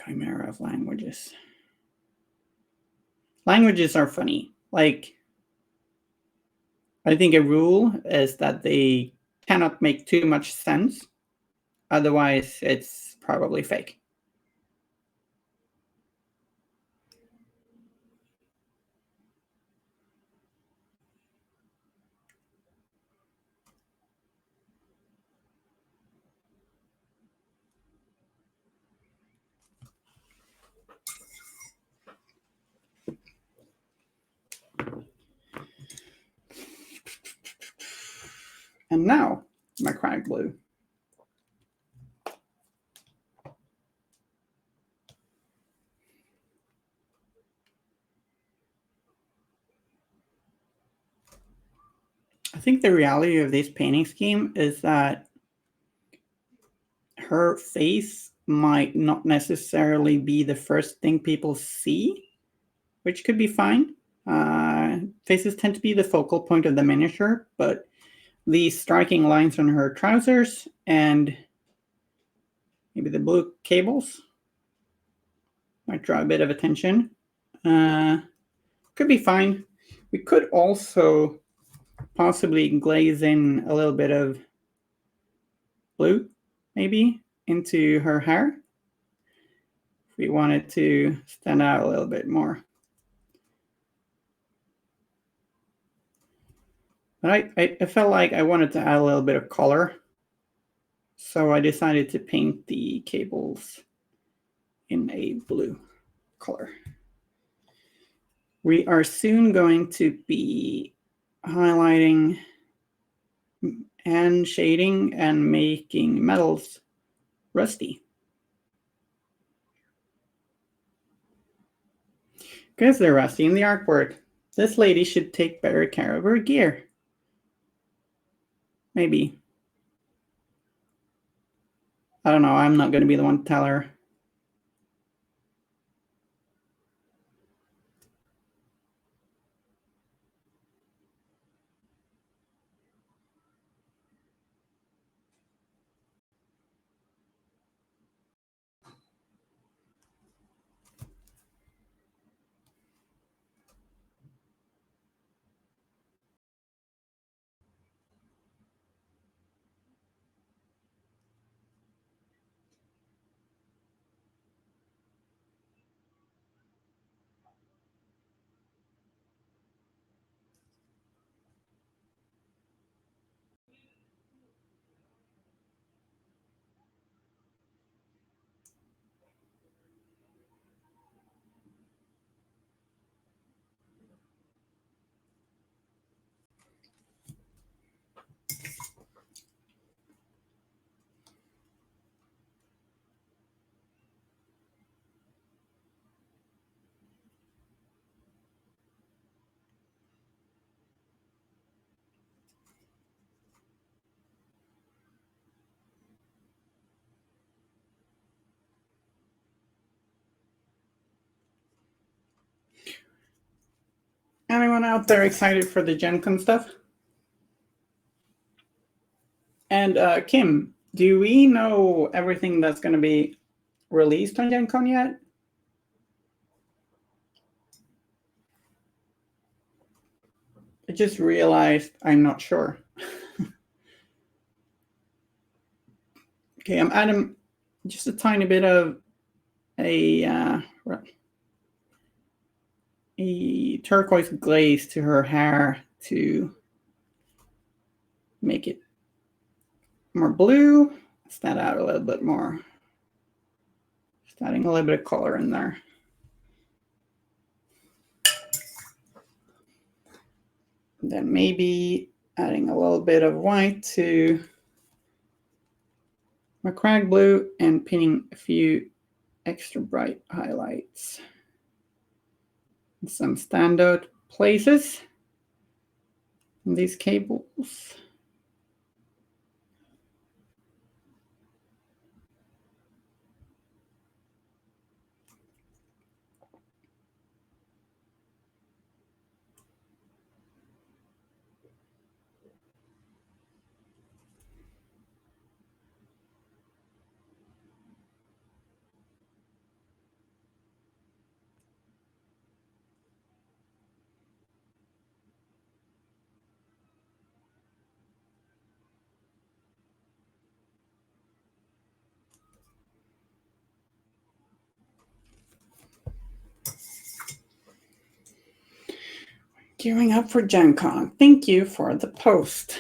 chimera of languages. Languages are funny. Like, I think a rule is that they cannot make too much sense. Otherwise, it's probably fake. And now, my crack blue. I think the reality of this painting scheme is that her face might not necessarily be the first thing people see, which could be fine. Faces tend to be the focal point of the miniature, but these striking lines on her trousers and maybe the blue cables might draw a bit of attention. Could be fine. We could also possibly glaze in a little bit of blue, maybe, into her hair if we wanted to stand out a little bit more. But I felt like I wanted to add a little bit of color, so I decided to paint the cables in a blue color. We are soon going to be highlighting and shading and making metals rusty. Because they're rusty in the artwork. This lady should take better care of her gear. Maybe. I don't know. I'm not going to be the one to tell her. Anyone out there excited for the GenCon stuff? And Kim, do we know everything that's going to be released on GenCon yet? I just realized I'm not sure. Okay, I'm adding just a tiny bit of a turquoise glaze to her hair to make it more blue. Let's that out a little bit more. Just adding a little bit of color in there. And then maybe adding a little bit of white to my crag blue and pinning a few extra bright highlights. And some standout places in these cables. Gearing up for GenCon. Thank you for the post.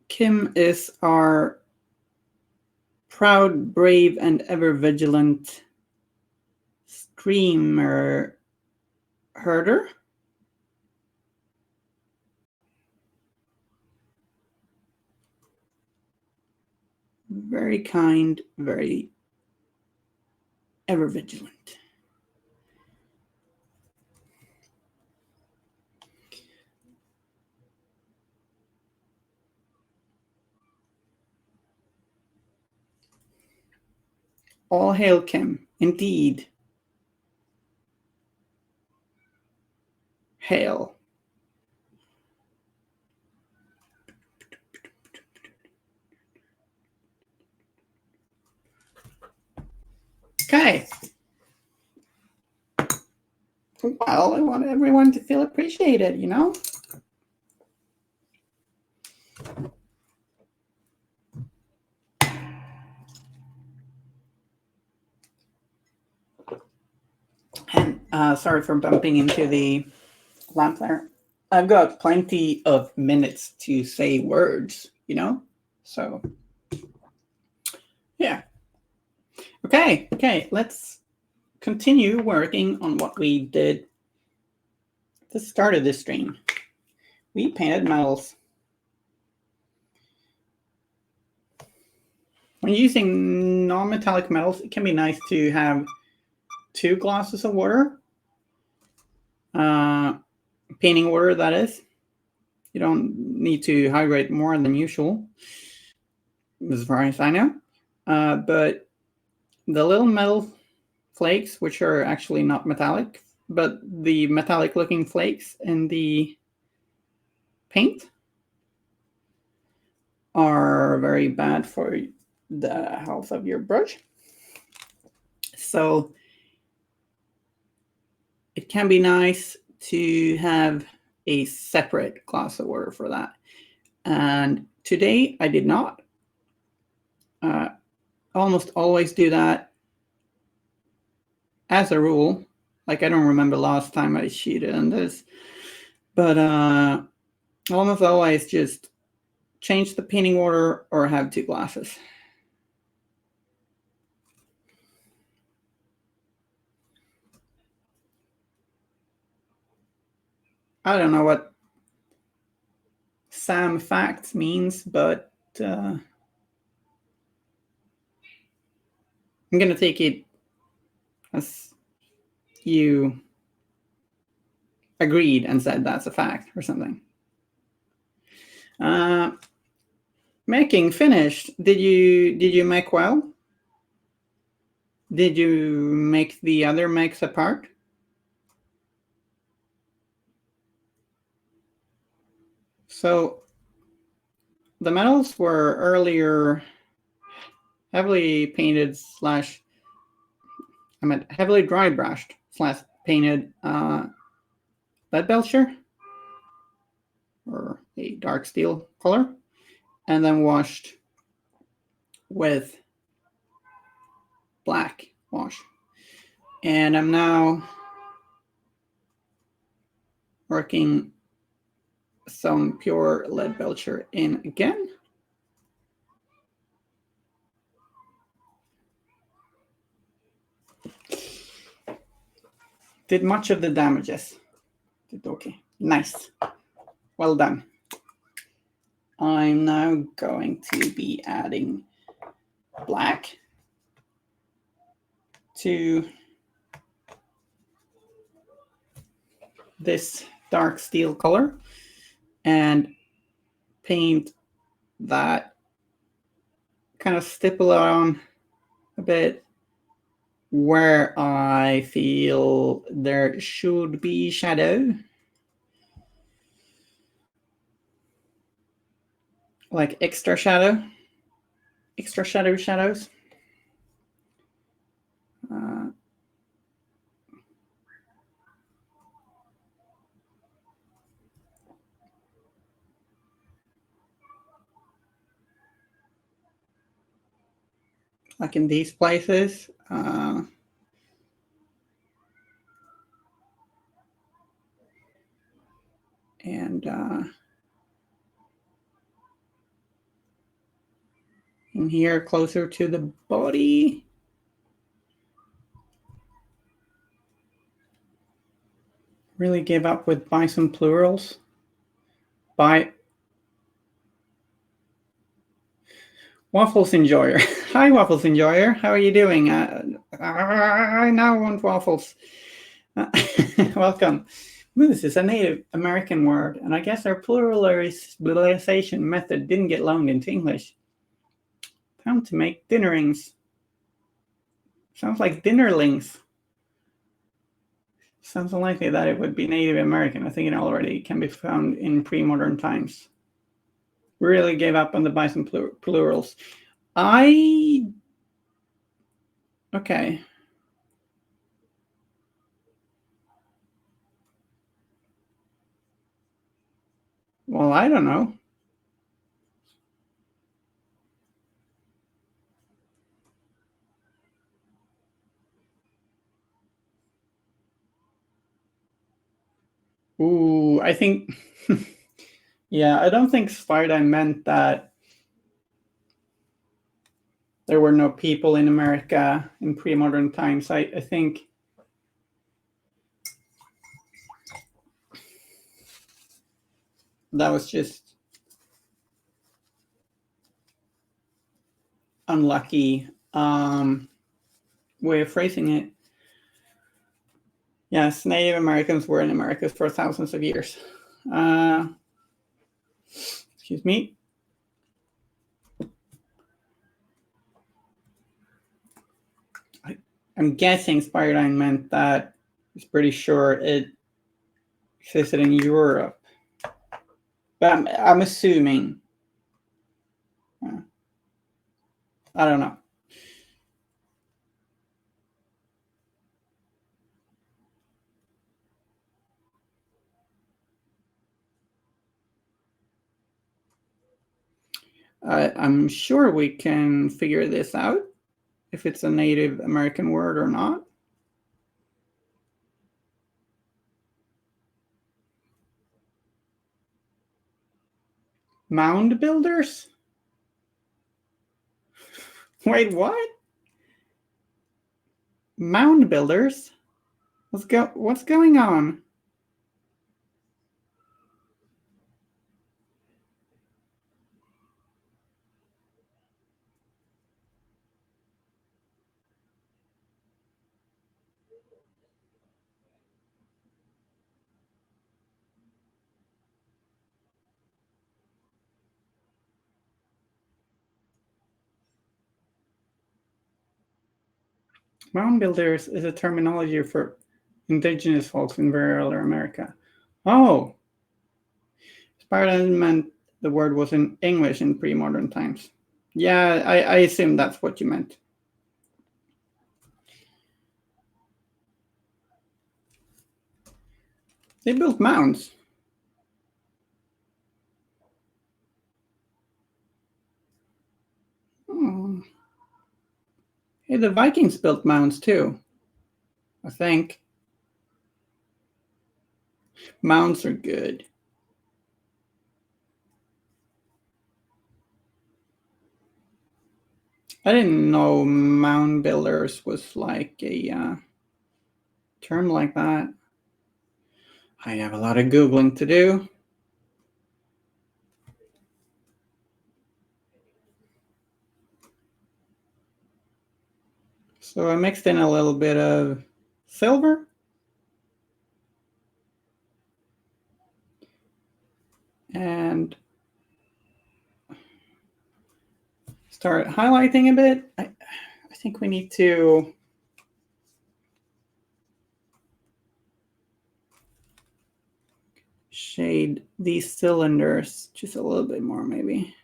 Kim is our proud, brave, and ever vigilant streamer herder. Very kind, very ever vigilant. All hail Kim, indeed. Hail. Okay. Well, I want everyone to feel appreciated, you know? And sorry for bumping into the lamp there. I've got plenty of minutes to say words, you know? So, yeah. Okay, let's continue working on what we did at the start of this stream. We painted metals. When using non-metallic metals, it can be nice to have 2 glasses of water painting order, that is. You don't need to hydrate more than usual, as far as I know. But the little metal flakes, which are actually not metallic, but the metallic looking flakes in the paint are very bad for the health of your brush. So it can be nice to have a separate class of order for that. And today I did not. Almost always do that as a rule. Like, I don't remember last time I cheated on this, but almost always just change the painting order or have two glasses. I don't know what Sam facts means, but I'm going to take it as you agreed and said that's a fact or something. Making finished. Did you make well? Did you make the other makes apart? So the metals were earlier heavily painted slash, I meant heavily dry brushed slash painted lead belcher, or a dark steel color, and then washed with black wash. And I'm now working some pure lead belcher in again. Did much of the damages. Did okay. Nice. Well done. I'm now going to be adding black to this dark steel color and paint that, kind of stipple on a bit where I feel there should be shadow. Like extra shadows. Like in these places. And in here, closer to the body. Really gave up with bison plurals. Waffles Enjoyer. Hi, Waffles Enjoyer. How are you doing? I now want waffles. Welcome. This is a Native American word, and I guess our pluralization method didn't get loaned into English. Time to make dinnerings. Sounds like dinnerlings. Sounds unlikely that it would be Native American. I think it already can be found in pre-modern times. Really gave up on the bison plurals. Okay. Well, I don't know. Ooh, I think, yeah, I don't think Sparta meant that there were no people in America in pre-modern times. I think that was just unlucky way of phrasing it. Yes, Native Americans were in America for thousands of years. Excuse me. I'm guessing Spiridine meant that. I'm pretty sure it existed in Europe. But I'm assuming. I don't know. I'm sure we can figure this out, if it's a Native American word or not. Mound builders? Wait, what? Mound builders? What's going on? Mound builders is a terminology for indigenous folks in rural America. Oh, Spartan meant the word was in English in pre-modern times. Yeah, I assume that's what you meant. They built mounds. Oh. Hey, the Vikings built mounds too, I think. Mounds are good. I didn't know mound builders was like a term like that. I have a lot of Googling to do. So I mixed in a little bit of silver and start highlighting a bit. I think we need to shade these cylinders just a little bit more, maybe.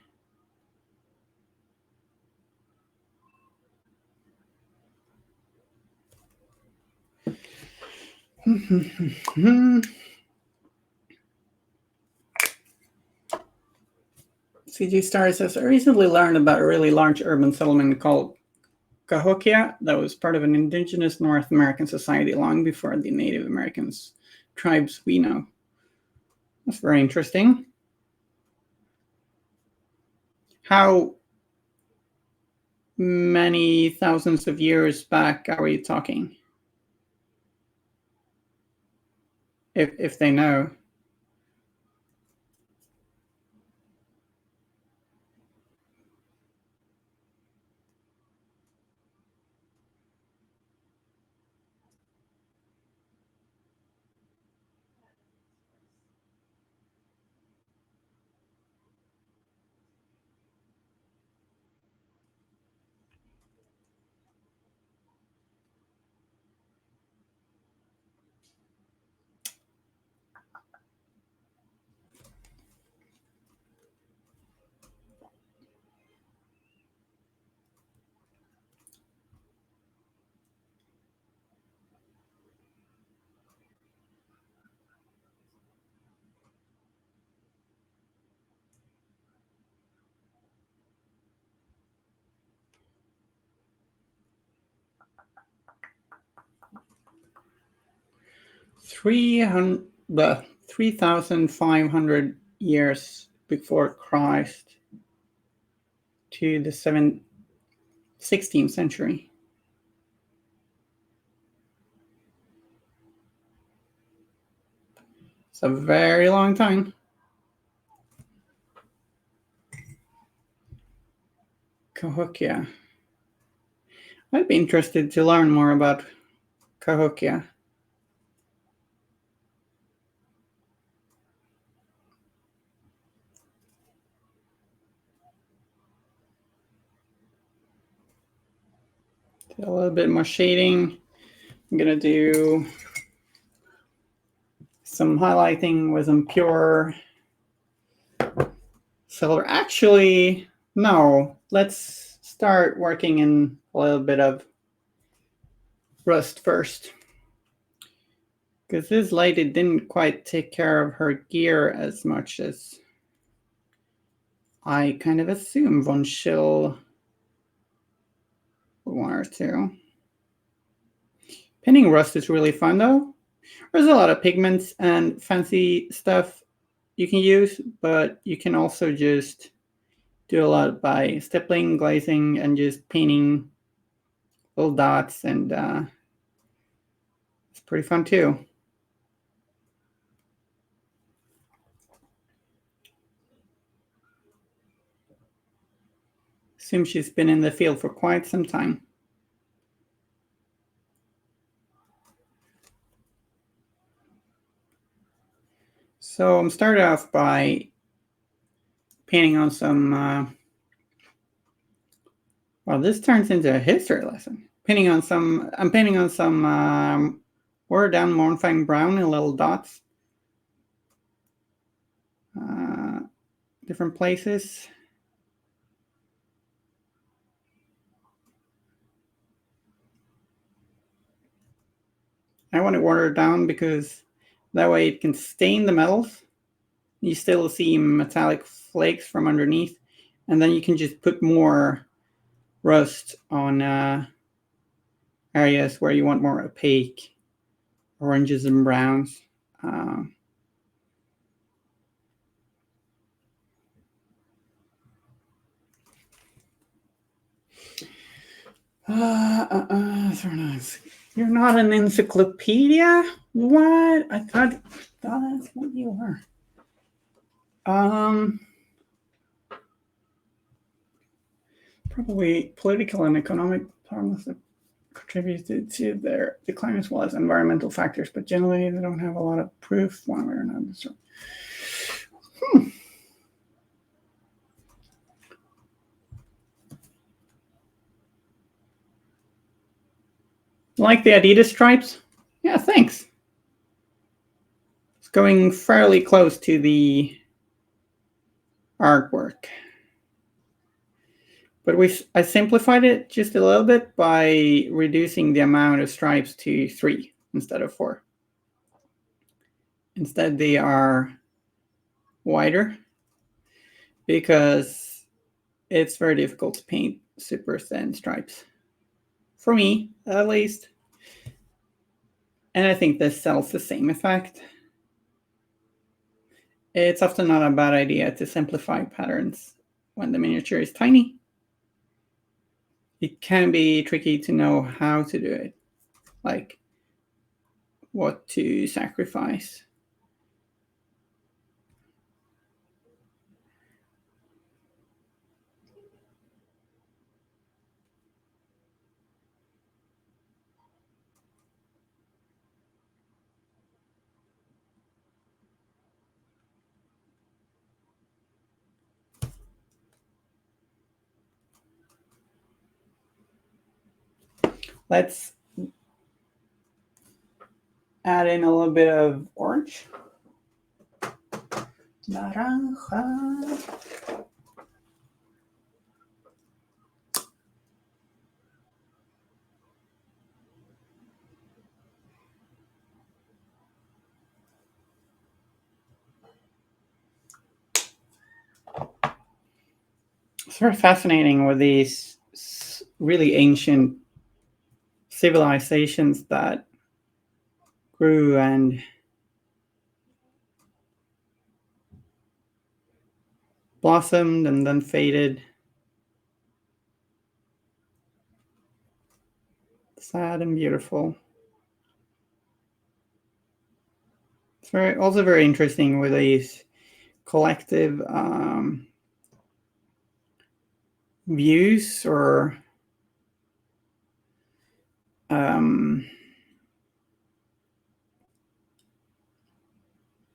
CG Star says, I recently learned about a really large urban settlement called Cahokia that was part of an indigenous North American society long before the Native Americans tribes we know. That's very interesting. How many thousands of years back are we talking? If they know. Three 3,500 years before Christ to the 16th century. It's a very long time. Cahokia. I'd be interested to learn more about Cahokia. Do a little bit more shading. I'm gonna do some highlighting with some pure silver. Actually, no. Let's start working in a little bit of rust first. Because this lady didn't quite take care of her gear as much as I kind of assume one she'll want her to. Painting rust is really fun though. There's a lot of pigments and fancy stuff you can use, but you can also just do a lot by stippling, glazing, and just painting little dots, and it's pretty fun too. Assume she's been in the field for quite some time. So I'm started off by painting on some, well, this turns into a history lesson. I'm painting on some watered down Mornfang brown in little dots. Different places. I want it watered down because that way it can stain the metals. You still see metallic flakes from underneath, and then you can just put more rust on areas where you want more opaque oranges and browns. You're not an encyclopedia? What? I thought that's what you were. Probably political and economic problems that contributed to their decline as well as environmental factors, but generally they don't have a lot of proof one way or another. So, Like the Adidas stripes? Yeah, thanks. It's going fairly close to the artwork. But I simplified it just a little bit by reducing the amount of stripes to 3 instead of 4. Instead, they are wider because it's very difficult to paint super thin stripes. For me, at least. And I think this sells the same effect. It's often not a bad idea to simplify patterns when the miniature is tiny. It can be tricky to know how to do it, like what to sacrifice. Let's add in a little bit of orange. Naranja. It's very fascinating with these really ancient civilizations that grew and blossomed and then faded. Sad and beautiful. It's also very interesting with these collective views or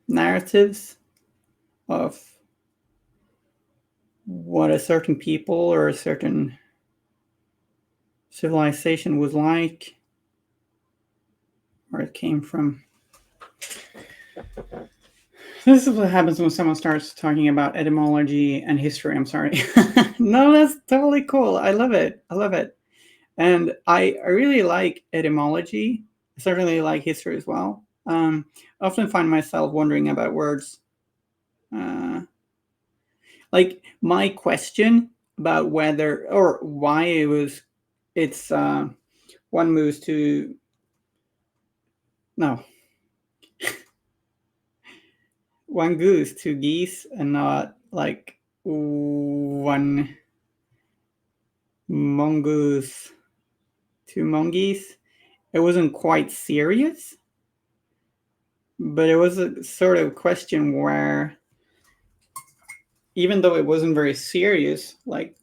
narratives of what a certain people or a certain civilization was like, where it came from. This is what happens when someone starts talking about etymology and history. I'm sorry. No, that's totally cool. I love it. I love it. And I really like etymology. I certainly like history as well. I often find myself wondering about words. Like my question about whether or why it's one moves to, no, one goose to geese and not like one mongoose to mongoose. It wasn't quite serious, but it was a sort of question where, even though it wasn't very serious, like,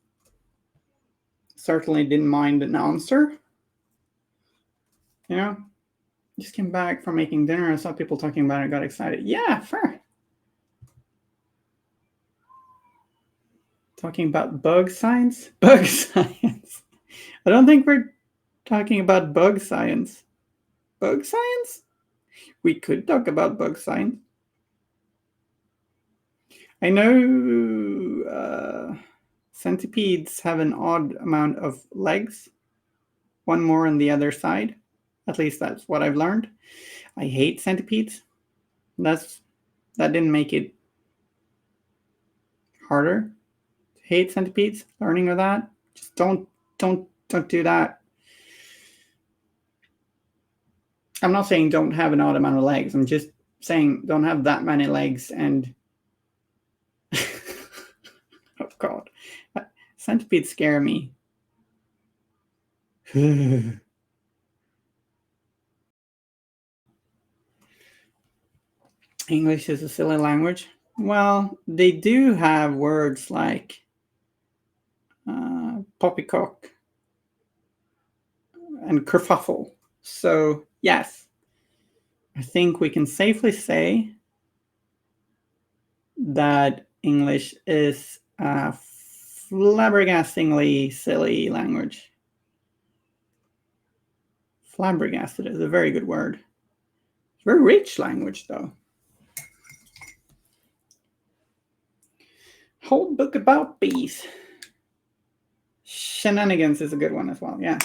certainly didn't mind an answer. You know, just came back from making dinner and saw people talking about it and got excited. Yeah, fair. Talking about bug science? Bug science. I don't think we're talking about bug science. Bug science? We could talk about bug science. I know centipedes have an odd amount of legs, one more on the other side. At least that's what I've learned. I hate centipedes. That didn't make it harder to hate centipedes. Learning of that, just don't do that. I'm not saying don't have an odd amount of legs. I'm just saying don't have that many legs and oh god, centipedes scare me. English is a silly language. Well, they do have words like poppycock and kerfuffle. So yes, I think we can safely say that English is a flabbergastingly silly language. Flabbergasted is a very good word. It's a very rich language, though. Whole book about bees. Shenanigans is a good one as well, yeah.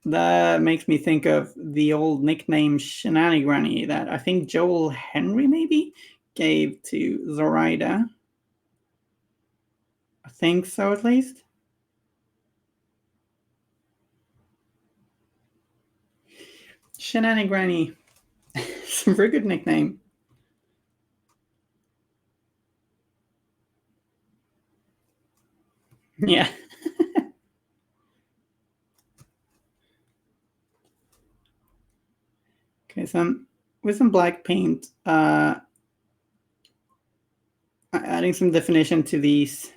That makes me think of the old nickname Shenanigranny that I think Joel Henry maybe gave to Zoraida. I think so, at least. Shenanigranny. It's a very good nickname. Yeah. Okay, so with some black paint, adding some definition to these.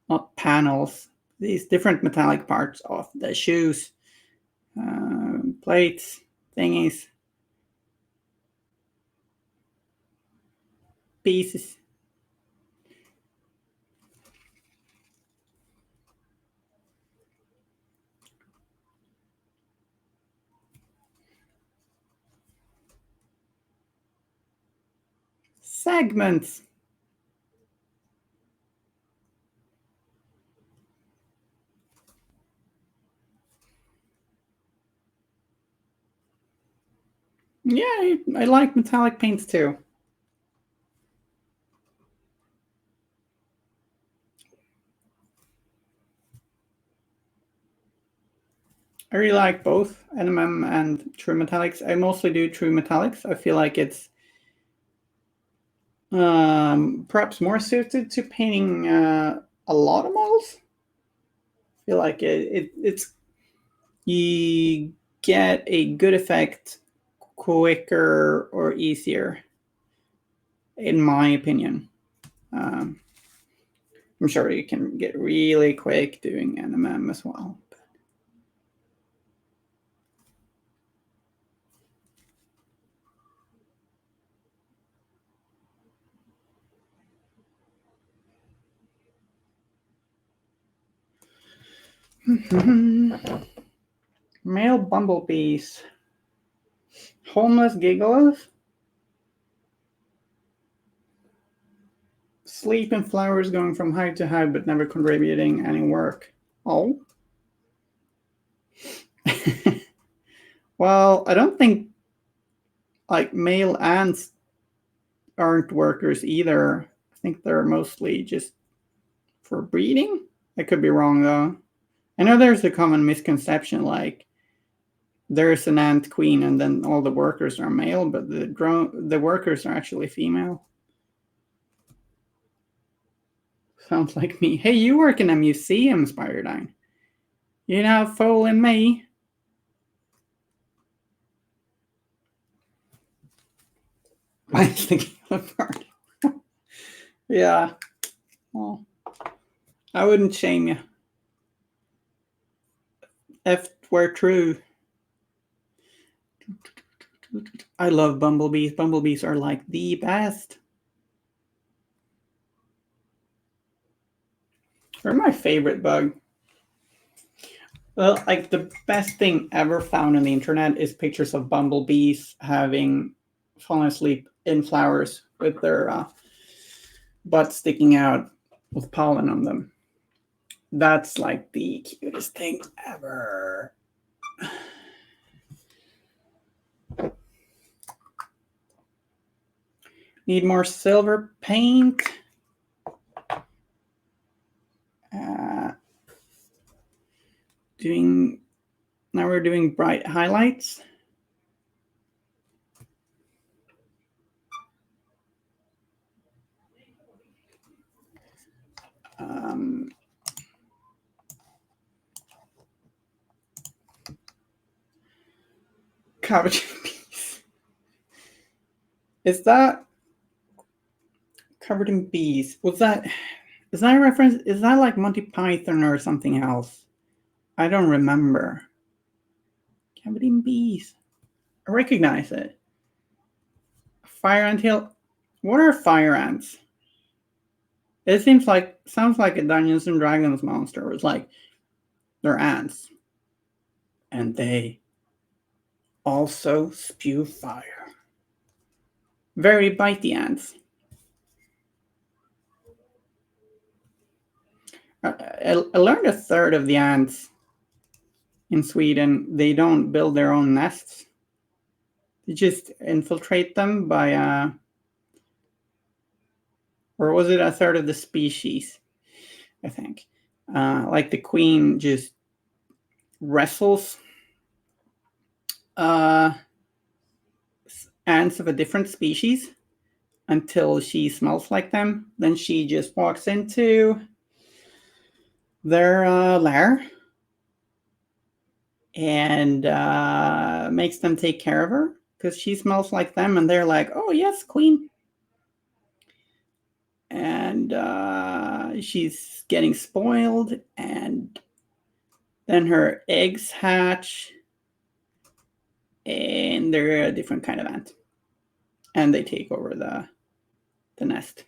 Not panels, these different metallic parts of the shoes, plates, thingies, pieces. Segments. Yeah, I like metallic paints too. I really like both NMM and true metallics. I mostly do true metallics. I feel like it's perhaps more suited to painting a lot of models. I feel like it's you get a good effect quicker or easier, in my opinion. I'm sure you can get really quick doing NMM as well. Male bumblebees. Homeless gigglers. Sleep in flowers going from height to height but never contributing any work. Oh. Well, I don't think like male ants aren't workers either. I think they're mostly just for breeding. I could be wrong though. I know there's a common misconception like there's an ant queen and then all the workers are male, but the workers are actually female. Sounds like me. Hey, you work in a museum, Spiredine. You're not fooling me. Mine's the Gala party. Yeah. Well, I wouldn't shame you. If it were true. I love bumblebees. Bumblebees are like the best. They're my favorite bug. Well, like the best thing ever found on the internet is pictures of bumblebees having fallen asleep in flowers with their butts sticking out with pollen on them. That's like the cutest thing ever. Need more silver paint. Now we're doing bright highlights. Covered in bees. Is that covered in bees? Is that a reference? Is that like Monty Python or something else? I don't remember. Covered in bees. I recognize it. Fire ant hill. What are fire ants? It sounds like a Dungeons and Dragons monster. It's like they're ants, and they also spew fire. Very bitey ants. I learned a third of the ants in Sweden, they don't build their own nests. They just infiltrate them by, or was it a third of the species? I think. Like the queen just wrestles ants of a different species until she smells like them. Then she just walks into their lair and makes them take care of her because she smells like them, and they're like, "Oh yes, queen." And she's getting spoiled, and then her eggs hatch, and they're a different kind of ant, and they take over the nest.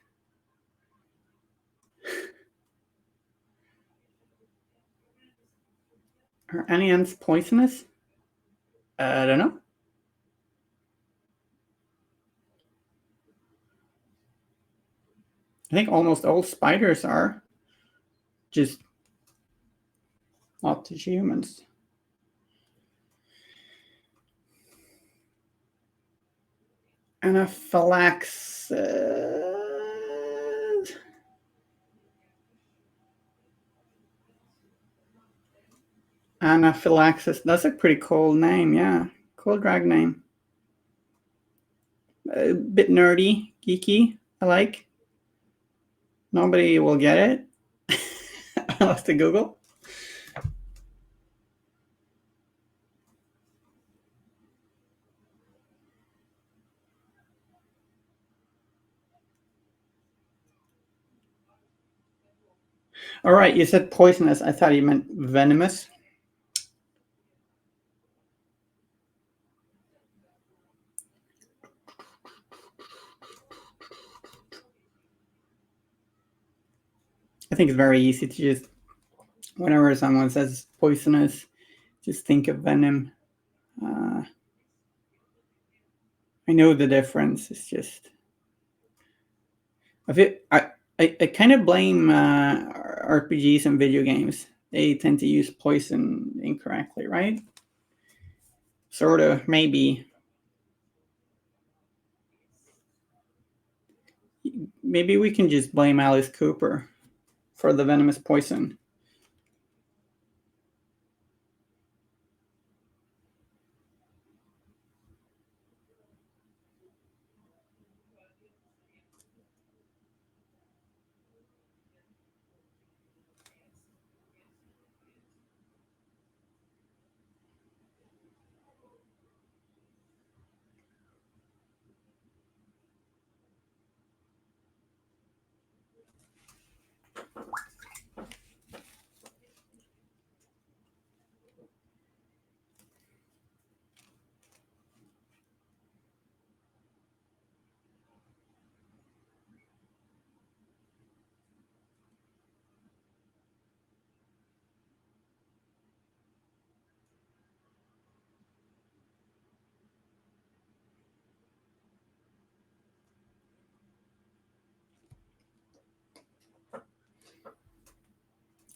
Are any ants poisonous? I don't know. I think almost all spiders are, just not to humans. Anaphylaxis. Anaphylaxis. That's a pretty cool name, yeah. Cool drag name. A bit nerdy, geeky, I like. Nobody will get it. I'll have to Google. All right, you said poisonous. I thought you meant venomous. I think it's very easy to just Whenever someone says poisonous, just think of venom. I know the difference. It's just I kind of blame RPGs and video games. They tend to use poison incorrectly, right? Sort of, maybe. Maybe we can just blame Alice Cooper for the venomous poison.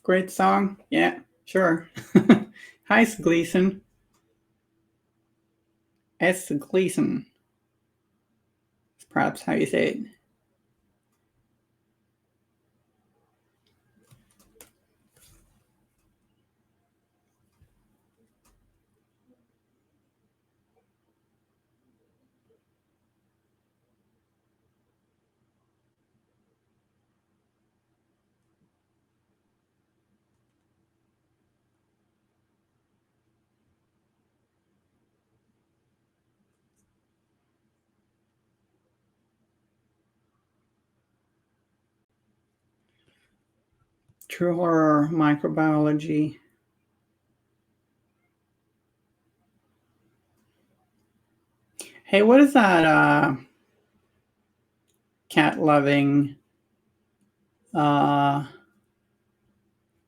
Great song. Yeah, sure. Hi, Gleason. S. Gleason. That's perhaps how you say it. True horror, microbiology. Hey, what is that cat-loving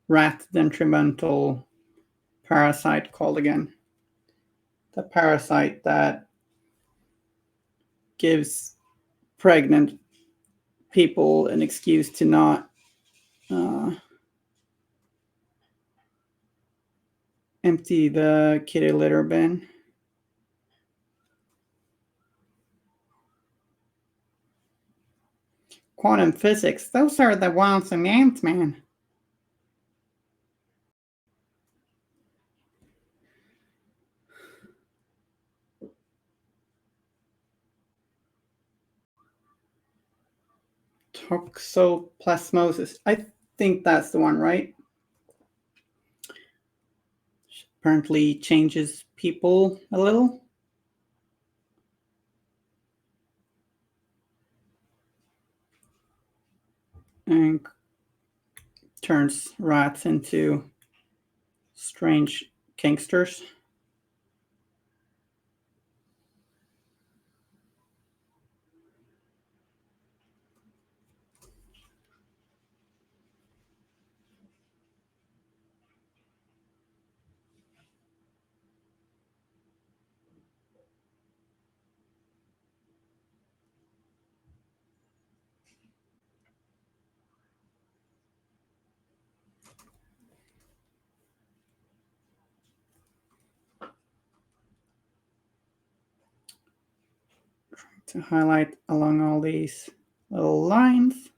rat detrimental parasite called again? The parasite that gives pregnant people an excuse to not empty the kitty litter bin. Quantum physics, those are the ones in Ant-Man. Toxoplasmosis. I think that's the one, right? Apparently changes people a little. And turns rats into strange gangsters. To highlight along all these little lines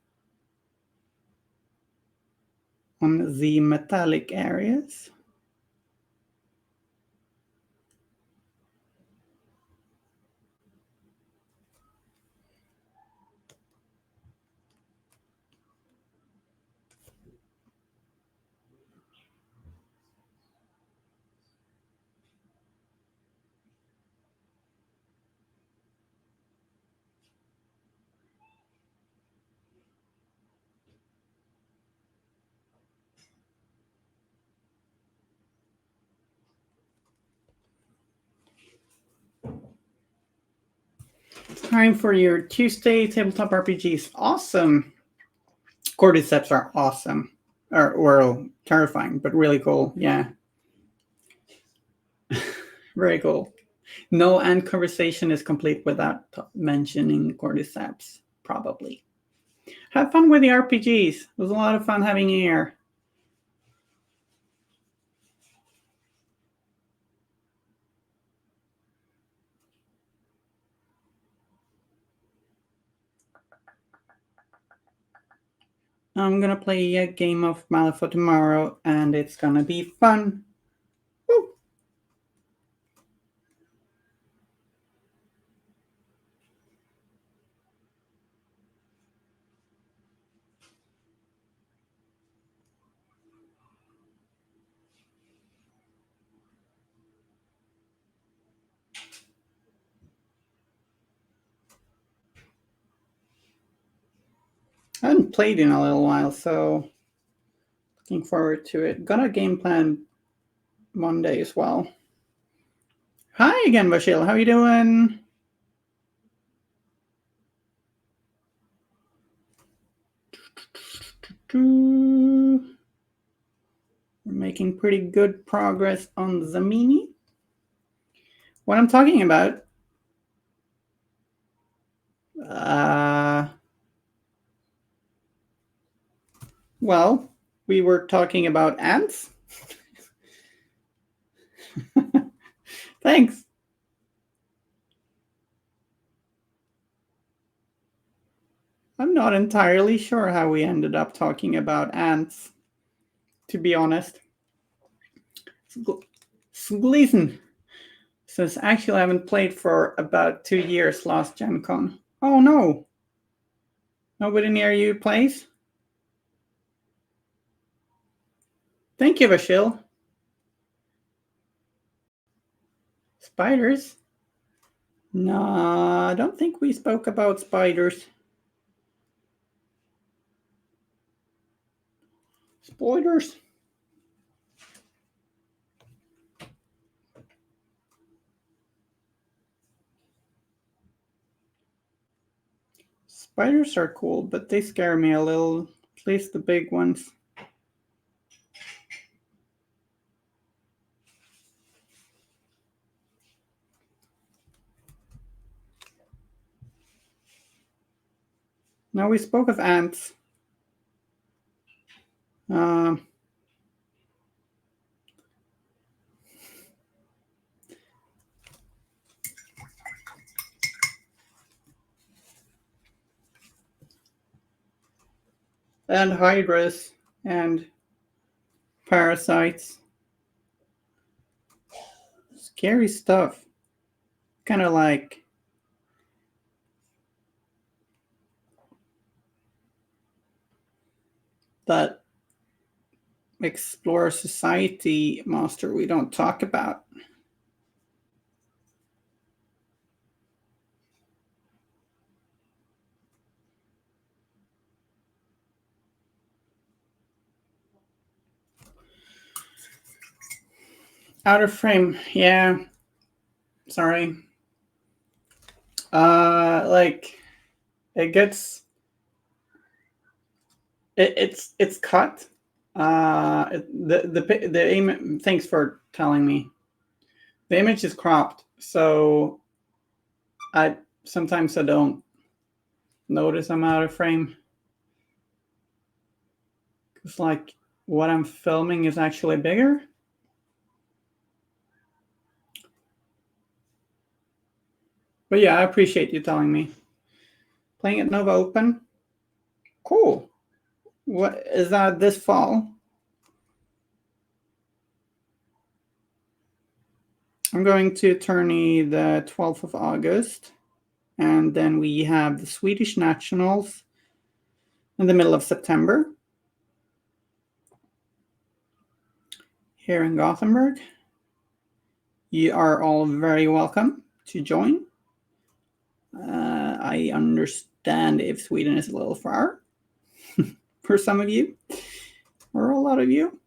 on the metallic areas. Time for your Tuesday tabletop RPGs. Awesome. Cordyceps are awesome. or terrifying, but really cool. Yeah, very cool. No end conversation is complete without mentioning cordyceps, probably. Have fun with the RPGs. It was a lot of fun having you here. I'm gonna play a game of Malifaux tomorrow, and it's gonna be fun. Woo! I haven't played in a little while, so looking forward to it. Got a game plan Monday as well. Hi again, Bashil. How you doing? We're making pretty good progress on the mini. What I'm talking about, well, we were talking about ants. Thanks. I'm not entirely sure how we ended up talking about ants, to be honest. Gleason says, actually, I haven't played for about 2 years last GenCon. Oh no. Nobody near you plays? Thank you, Vashil. Spiders? No, I don't think we spoke about spiders. Spiders? Spiders are cool, but they scare me a little, at least the big ones. Now we spoke of ants. And hydras and parasites. Scary stuff. Kind of like that Explore Society monster we don't talk about. Out of frame, yeah. Sorry. Like it gets it's cut. The aim. Thanks for telling me. The image is cropped, so I sometimes I don't notice I'm out of frame. It's like what I'm filming is actually bigger. But yeah, I appreciate you telling me. Playing at Nova Open. Cool. What is that this fall? I'm going to tourney the 12th of August. And then we have the Swedish Nationals in the middle of September here in Gothenburg. You are all very welcome to join. I understand if Sweden is a little far for some of you or a lot of you.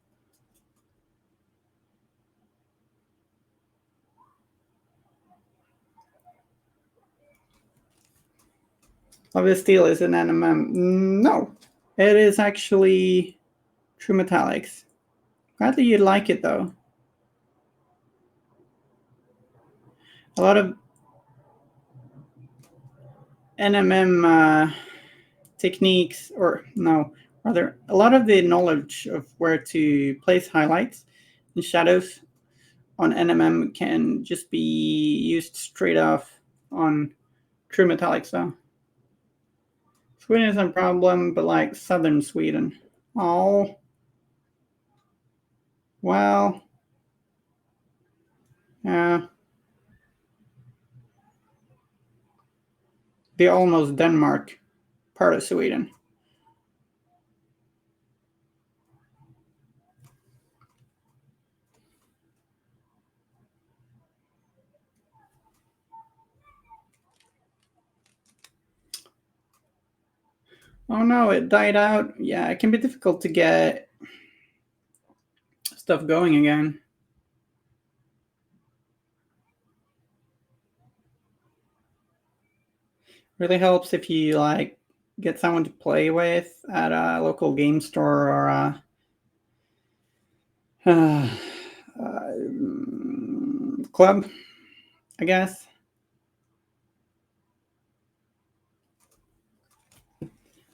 Love is Steel is an NMM. No, it is actually True Metallics. Glad that you like it though. A lot of NMM techniques, or no, rather, a lot of the knowledge of where to place highlights and shadows on NMM can just be used straight off on True Metallics though. Sweden isn't a problem, but like southern Sweden. Oh, well, yeah. The almost Denmark part of Sweden. Oh no, it died out. Yeah, it can be difficult to get stuff going again. Really helps if you like get someone to play with at a local game store or a club, I guess.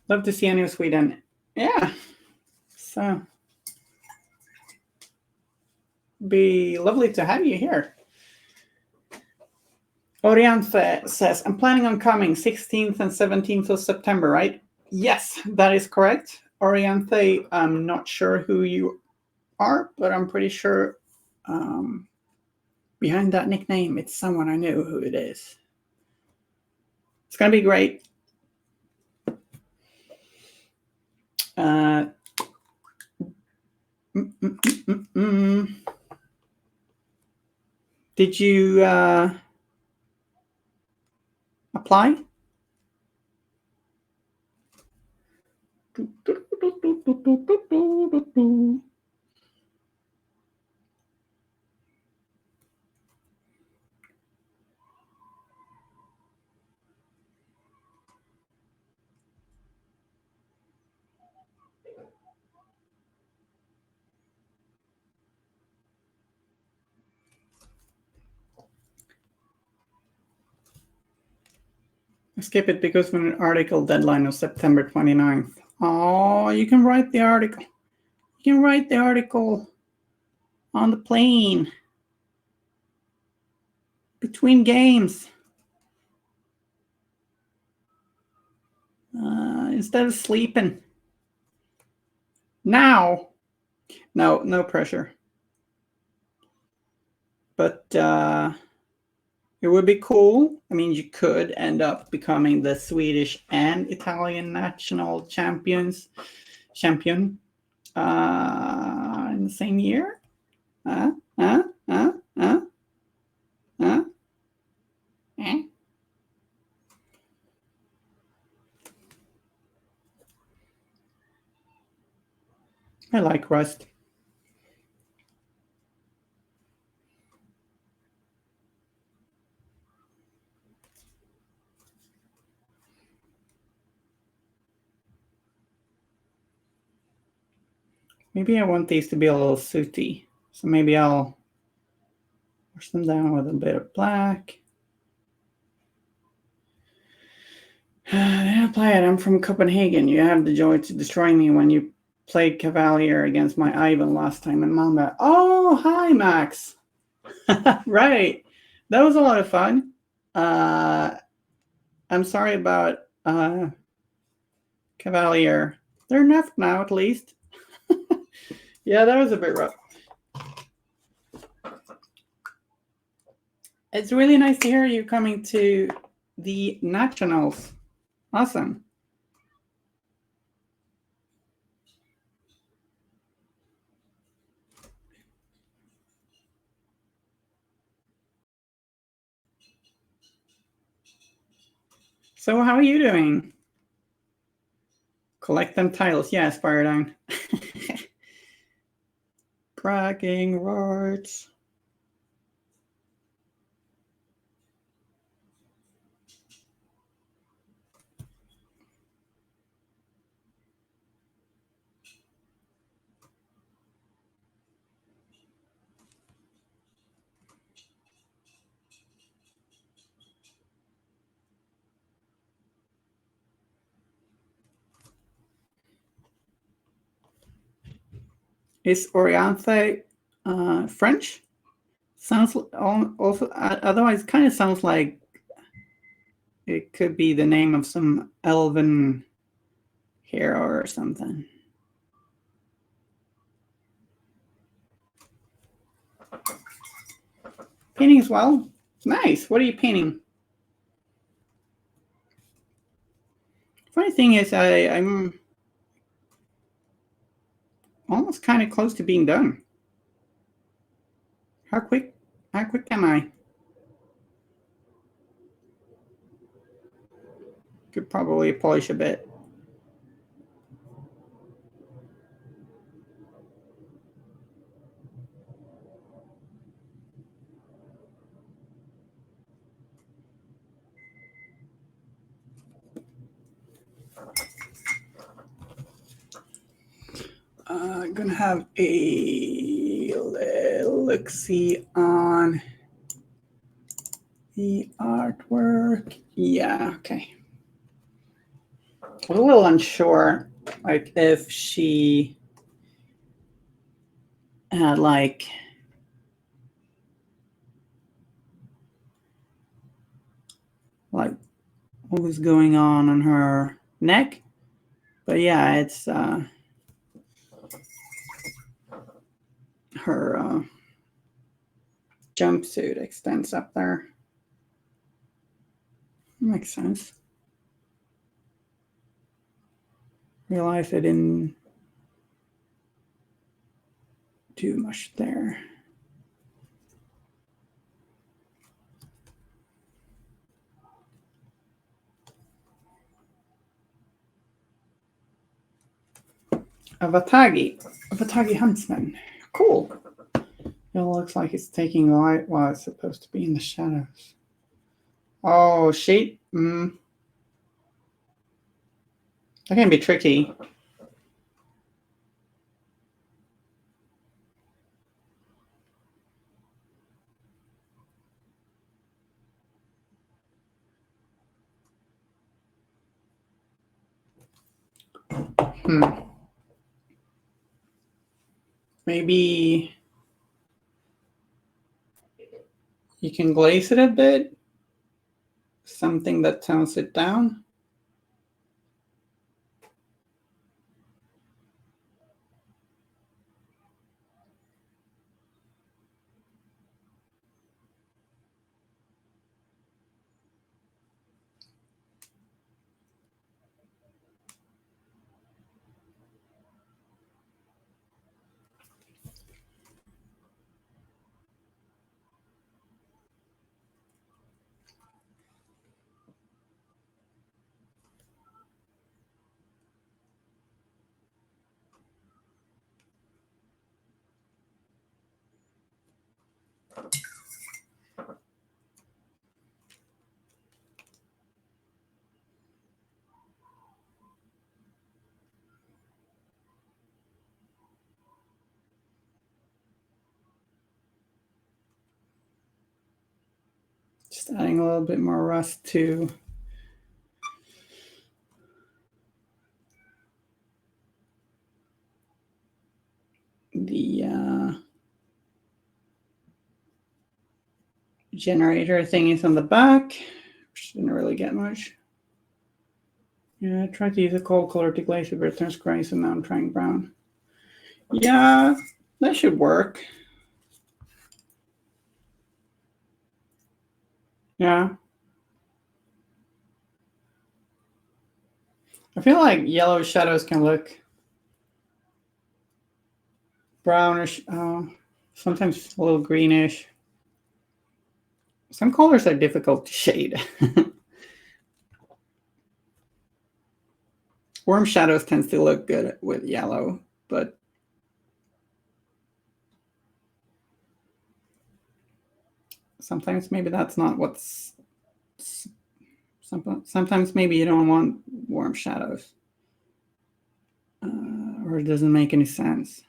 Love to see New Sweden. Yeah, so be lovely to have you here. Orianthe says, I'm planning on coming 16th and 17th of September, right? Yes, that is correct. Orianthe, I'm not sure who you are, but I'm pretty sure behind that nickname, it's someone I know who it is. It's going to be great. Did you apply? Skip it because of an article deadline of September 29th. Oh, you can write the article. You can write the article on the plane between games instead of sleeping. Now, no pressure. But it would be cool. I mean, you could end up becoming the Swedish and Italian national champion in the same year. Eh? I like Rust. Maybe I want these to be a little sooty. So maybe I'll wash them down with a bit of black. Then apply it. I'm from Copenhagen. You have the joy to destroy me when you played Cavalier against my Ivan last time in Malmö. Oh, hi, Max. Right. That was a lot of fun. I'm sorry about Cavalier. They're nerfed now, at least. Yeah, that was a bit rough. It's really nice to hear you coming to the Nationals. Awesome. So how are you doing? Collect them titles. Yeah, Spiredown. Bragging rights. Is Orianthe French? Sounds also, otherwise, kind of sounds like it could be the name of some elven hero or something. Painting as well? Nice. What are you painting? Funny thing is, I'm almost kind of close to being done. How quick am I? Could probably polish a bit. I'm gonna have a look-see on the artwork. Yeah, okay. I'm a little unsure, like if she had like what was going on her neck, but yeah, it's her jumpsuit extends up there. Makes sense. Realize I didn't do much there. Avatagi huntsman. Cool. It looks like it's taking light while it's supposed to be in the shadows. Oh, shade. That can be tricky. Maybe you can glaze it a bit. Something that tones it down. Just adding a little bit more rust to the generator thingies on the back, which didn't really get much. Yeah, I tried to use a cold color to glaze it, but it turns gray, so now I'm trying brown. Yeah, that should work. Yeah. I feel like yellow shadows can look brownish, sometimes a little greenish. Some colors are difficult to shade. Warm shadows tends to look good with yellow, but sometimes maybe that's not what's... Sometimes maybe you don't want warm shadows, or it doesn't make any sense.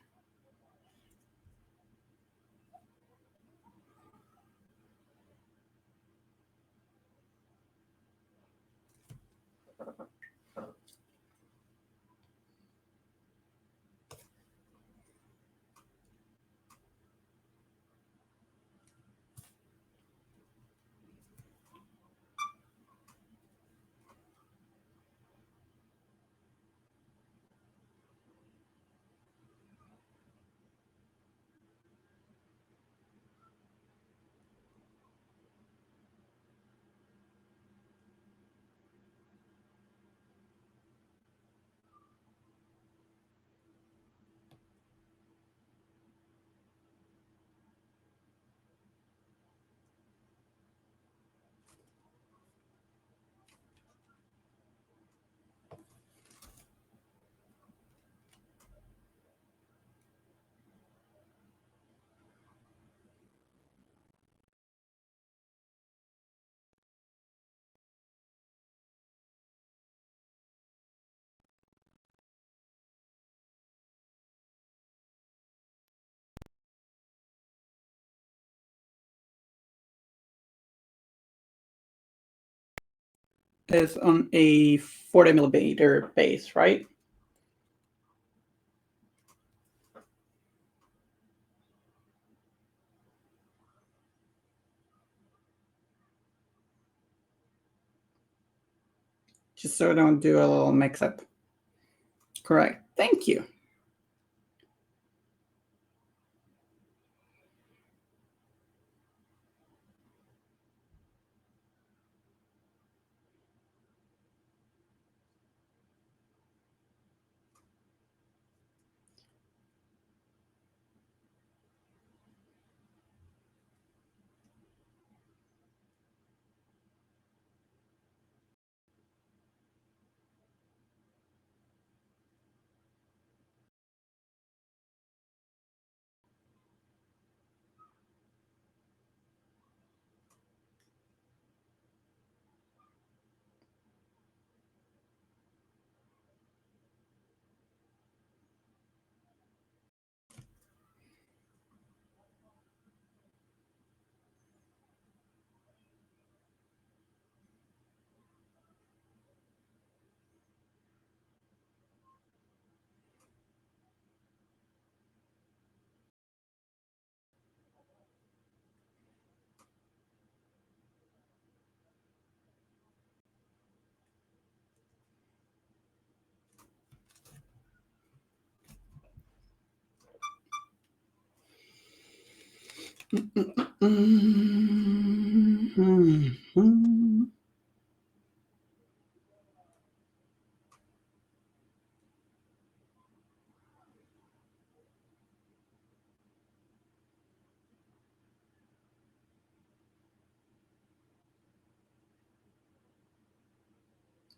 is on a 40 millimeter base, right? Just so I don't do a little mix up. Correct. Thank you.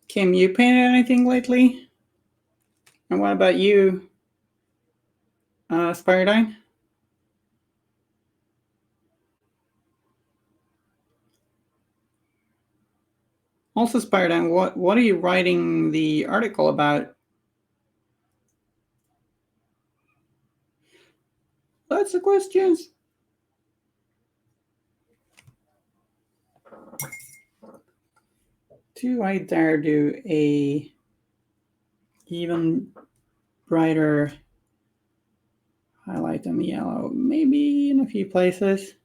Kim, you painted anything lately? And what about you, Spiridine? Also, Spiridine, what are you writing the article about? Lots of questions. Do I dare do a even brighter highlight on the yellow? Maybe in a few places.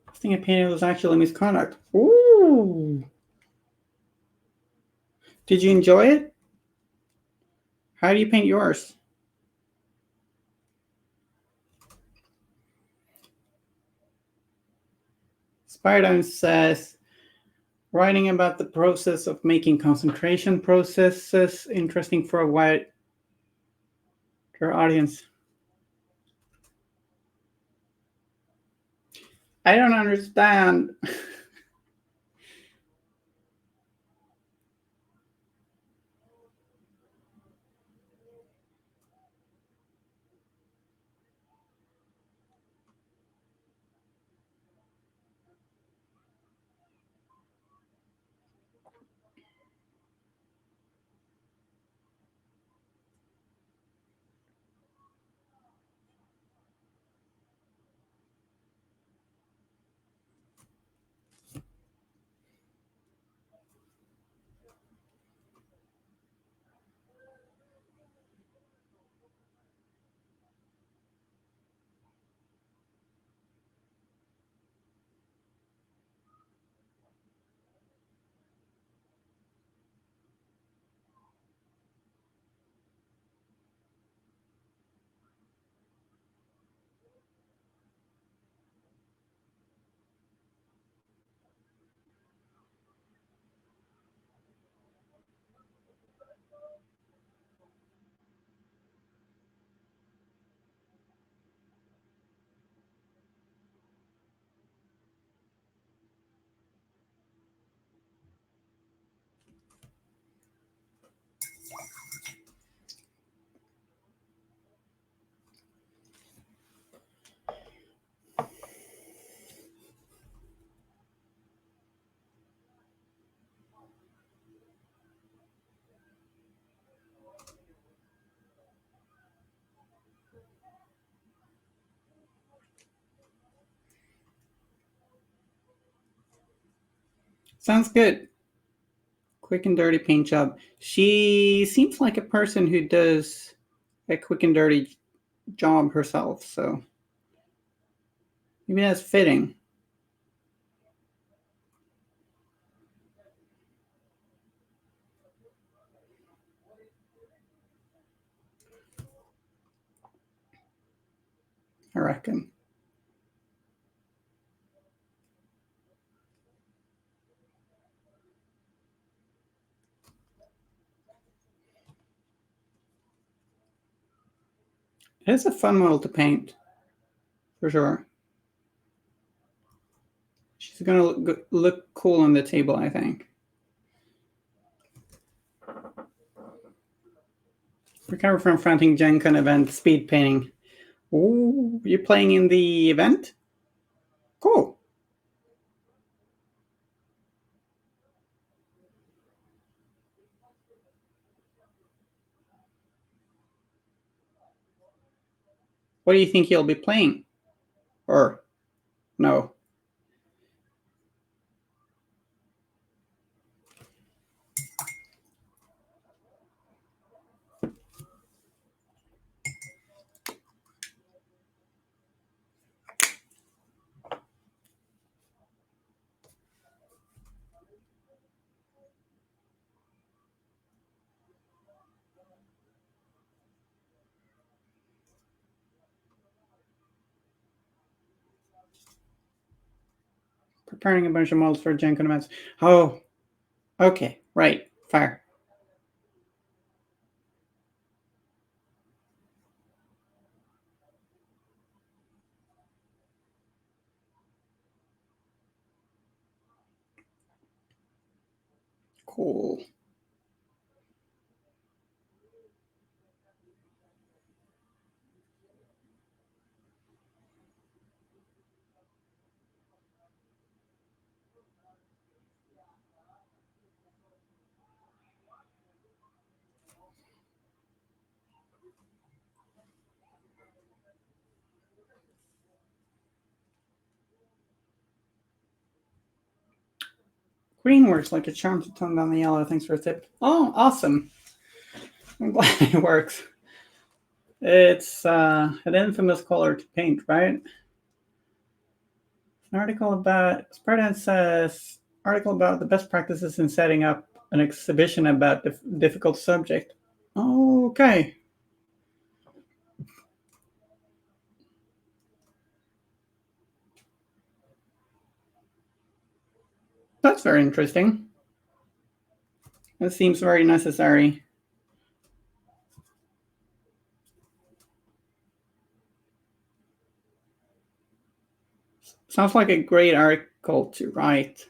I think I painted was actually misconduct. Ooh. Did you enjoy it? How do you paint yours? Spiridine says, writing about the process of making concentration processes interesting for a wider audience. I don't understand. Sounds good. Quick and dirty paint job. She seems like a person who does a quick and dirty job herself, so maybe that's fitting. I reckon. It's a fun model to paint, for sure. She's gonna look cool on the table, I think. Recover from fronting GenCon event speed painting. Ooh, you're playing in the event? Cool. What do you think you'll be playing? Or no? Preparing a bunch of models for GenCon events. Oh, okay, right. Fire. Cool. Green works like a charm to tone down the yellow. Thanks for a tip. Oh, awesome. I'm glad it works. It's an infamous color to paint, right? An article about Spartan says article about the best practices in setting up an exhibition about difficult subject. Okay, that's very interesting. It seems very necessary. Sounds like a great article to write.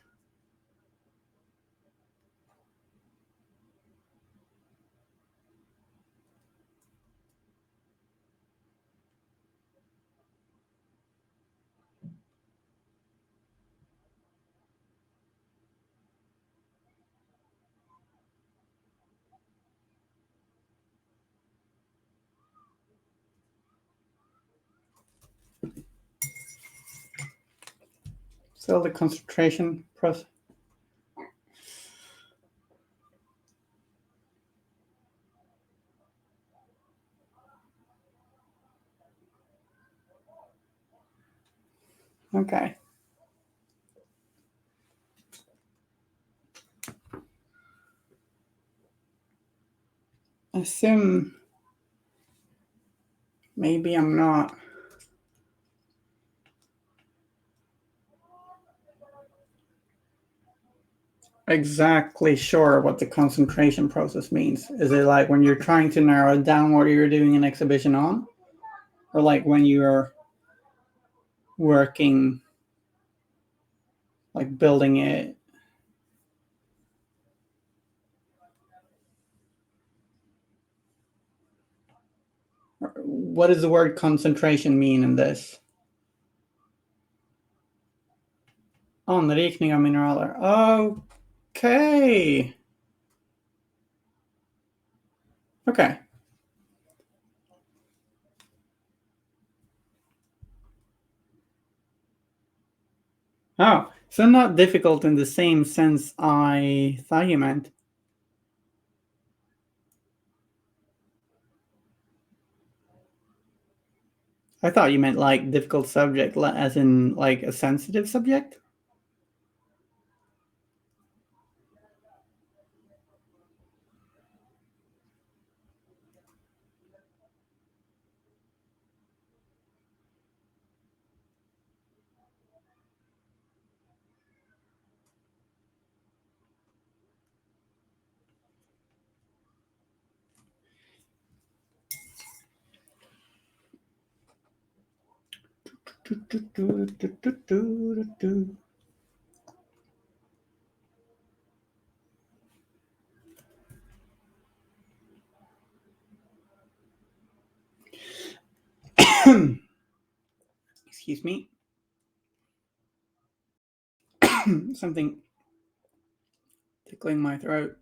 Still the concentration process. Okay. Assume maybe I'm not exactly sure what the concentration process means. Is it like when you're trying to narrow down what you're doing an exhibition on? Or like when you're working, like building it? What does the word concentration mean in this? Anrikning av mineraler. Okay. Okay. Oh, So not difficult in the same sense I thought you meant. I thought you meant like difficult subject, as in like a sensitive subject. Excuse me. Something tickling my throat.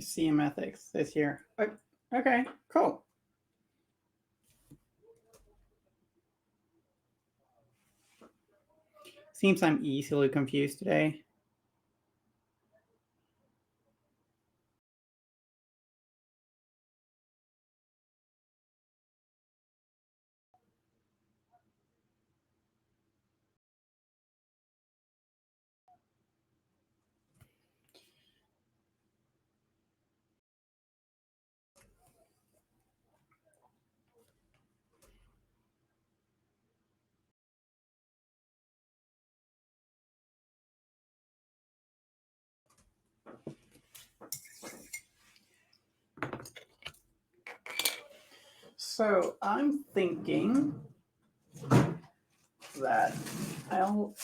CM ethics this year. Okay, cool. Seems I'm easily confused today. So I'm thinking that I'll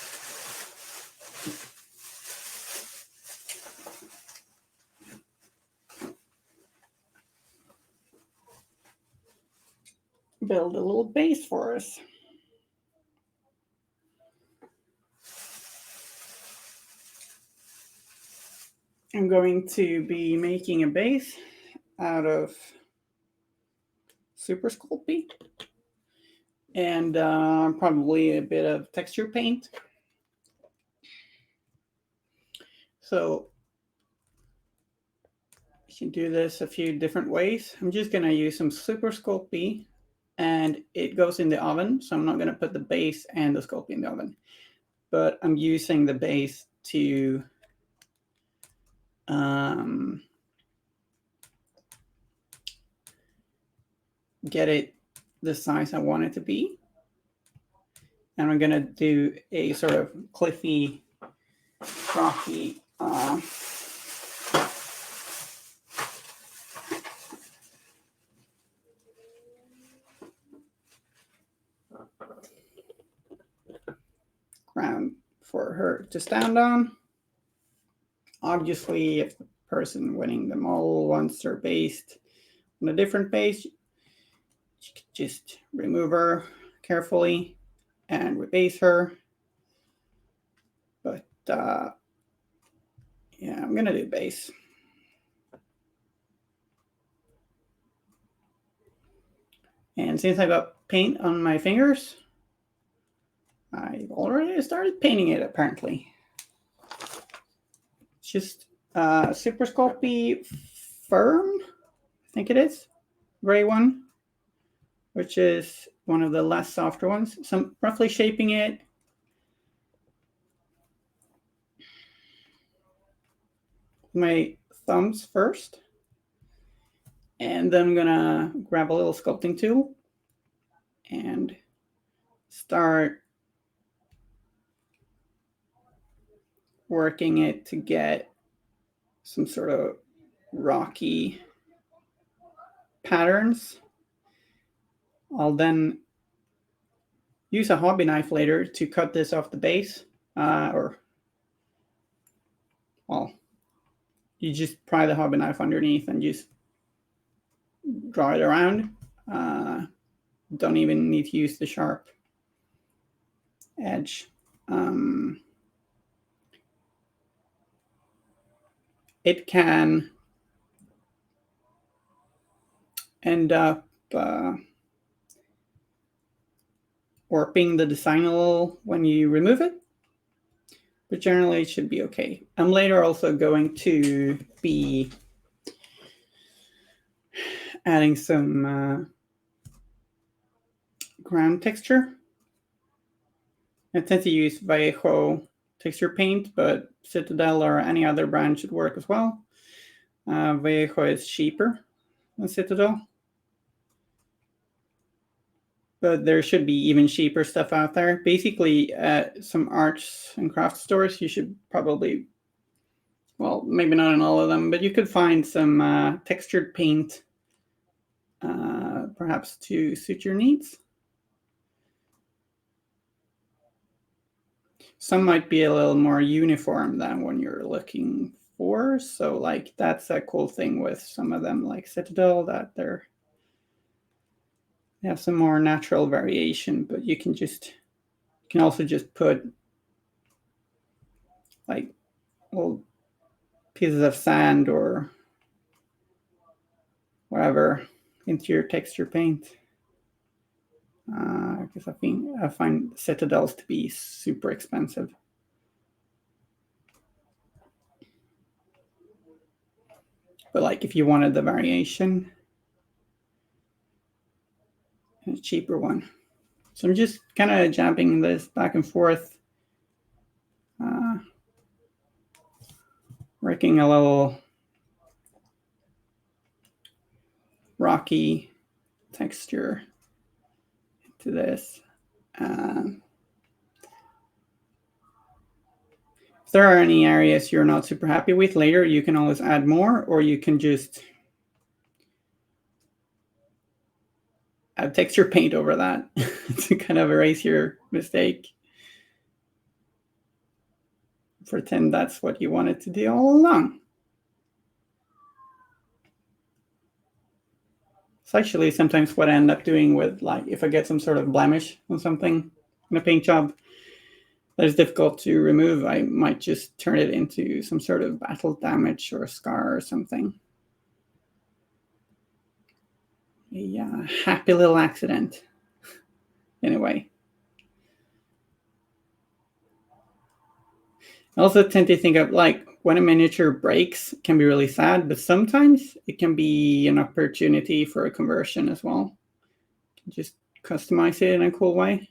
build a little base for us. I'm going to be making a base out of Super Sculpey and probably a bit of texture paint. So you can do this a few different ways. I'm just going to use some Super Sculpey and it goes in the oven. So I'm not going to put the base and the Sculpey in the oven, but I'm using the base to get it the size I want it to be. And I'm going to do a sort of cliffy, rocky ground for her to stand on. Obviously, if the person winning them all wants her based on a different base, you could just remove her carefully and rebase her. But yeah, I'm gonna do base. And since I got paint on my fingers, I've already started painting it, apparently. It's just Super Sculpey Firm, I think it is. Gray one, which is one of the less softer ones. So I'm roughly shaping it. My thumbs first. And then I'm gonna grab a little sculpting tool and start working it to get some sort of rocky patterns. I'll then use a hobby knife later to cut this off the base, well, you just pry the hobby knife underneath and just draw it around. Don't even need to use the sharp edge. It can end up warping the design a little when you remove it, but generally it should be okay. I'm later also going to be adding some ground texture. I tend to use Vallejo texture paint, but Citadel or any other brand should work as well. Vallejo is cheaper than Citadel, but there should be even cheaper stuff out there. Basically, some arts and crafts stores, you should probably, well, maybe not in all of them, but you could find some textured paint, perhaps to suit your needs. Some might be a little more uniform than what you're looking for. So like that's a cool thing with some of them, like Citadel, that they have some more natural variation, but you can also just put like little pieces of sand or whatever into your texture paint. Because I find Citadels to be super expensive. But like if you wanted the variation, a cheaper one. So I'm just kind of jabbing this back and forth, working a little rocky texture into this. If there are any areas you're not super happy with later, you can always add more, or you can just add texture paint over that to kind of erase your mistake. Pretend that's what you wanted to do all along. It's actually sometimes what I end up doing with, like, if I get some sort of blemish on something in a paint job that is difficult to remove, I might just turn it into some sort of battle damage or a scar or something. A happy little accident, anyway. I also tend to think of, like, when a miniature breaks, it can be really sad, but sometimes it can be an opportunity for a conversion as well. Just customize it in a cool way.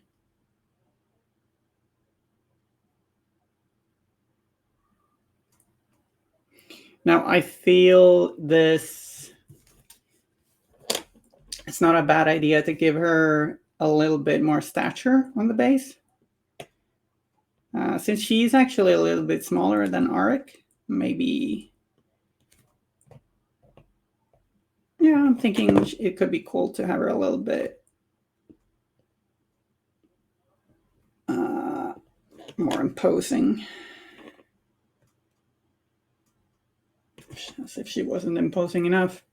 Now, I feel it's not a bad idea to give her a little bit more stature on the base. Since she's actually a little bit smaller than Arik, maybe, yeah, I'm thinking it could be cool to have her a little bit more imposing. As if she wasn't imposing enough.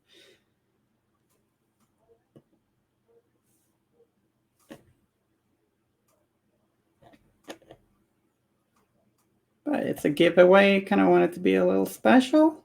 But it's a giveaway. Kind of want it to be a little special.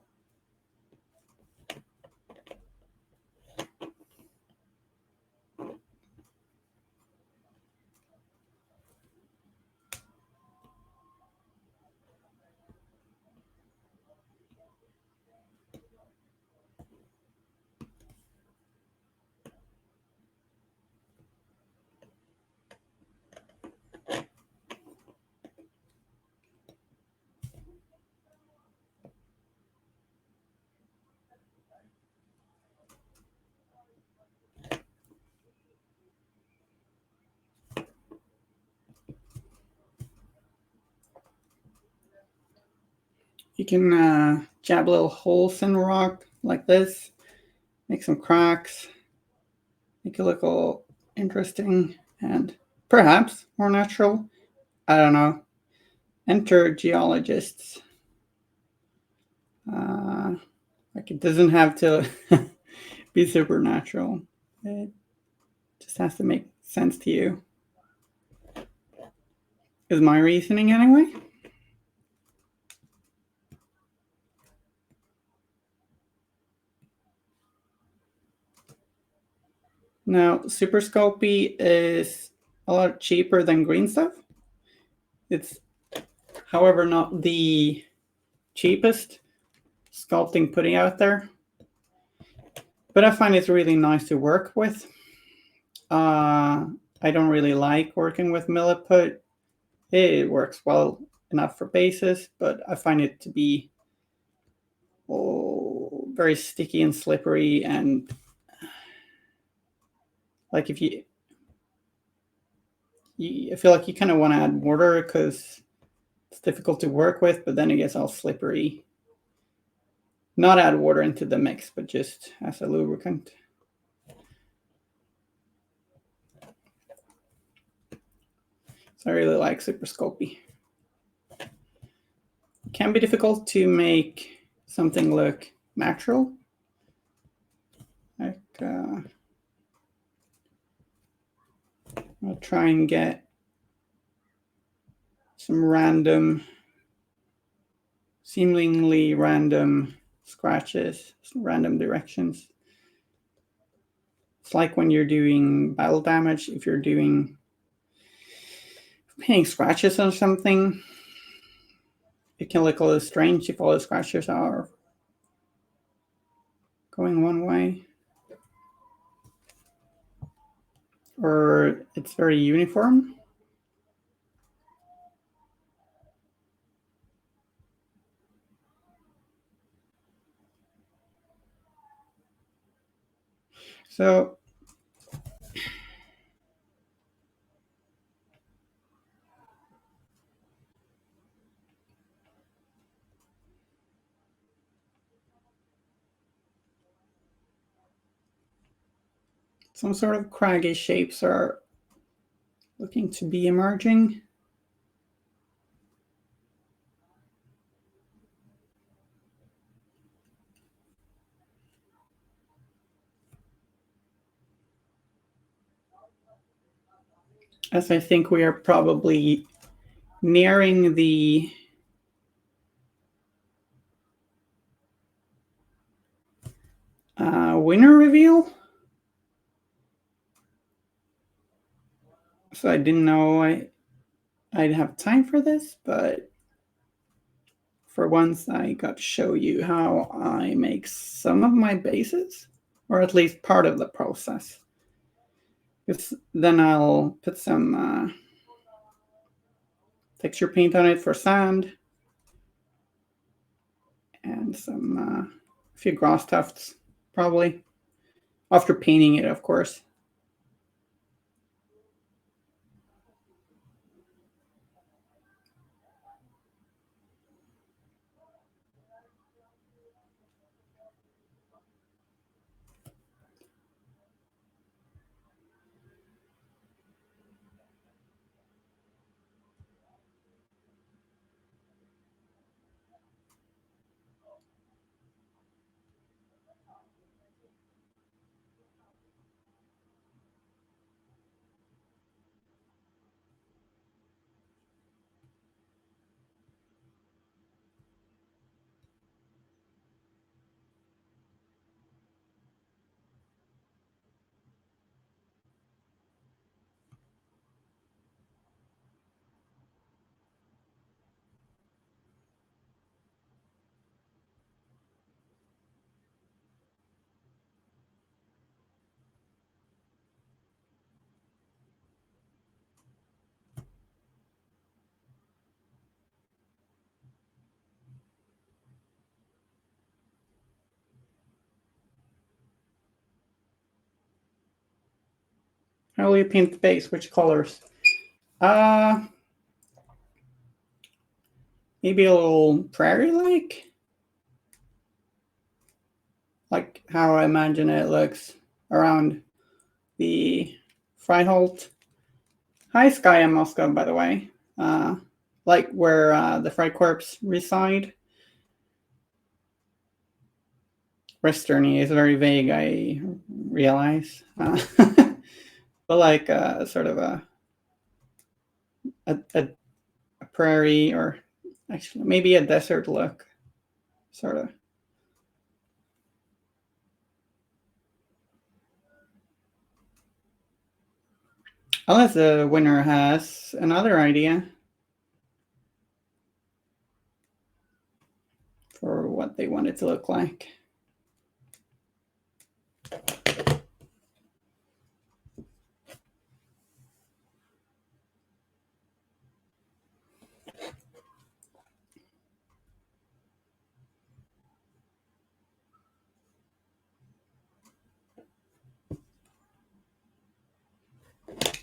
You can jab little holes in the rock like this, make some cracks, make it look all interesting and perhaps more natural. I don't know. Enter geologists. Like it doesn't have to be supernatural. It just has to make sense to you. Is my reasoning anyway? Now, Super Sculpey is a lot cheaper than green stuff. It's, however, not the cheapest sculpting putty out there. But I find it's really nice to work with. I don't really like working with milliput. It works well enough for bases, but I find it to be very sticky and slippery, and like if you I feel like you kind of want to add water because it's difficult to work with, but then it gets all slippery. Not add water into the mix, but just as a lubricant. So I really like Super Sculpey. It can be difficult to make something look natural. Like, I'll try and get some random, seemingly random scratches, some random directions. It's like when you're doing battle damage, if you're doing painting scratches on something, it can look a little strange if all the scratches are going one way. Or it's very uniform. So some sort of craggy shapes are looking to be emerging. As I think we are probably nearing the winner reveal. So I didn't know I'd have time for this, but for once I got to show you how I make some of my bases, or at least part of the process. Because then I'll put some texture paint on it for sand, and some a few grass tufts, probably. After painting it, of course. How will you paint the base? Which colors? maybe a little like how I imagine it looks around the Freiholt High Sky in Moscow, by the way, like where the Freikorps reside. Westerny is very vague, I realize, but like sort of a prairie, or actually maybe a desert look, sort of. Unless the winner has another idea for what they want it to look like.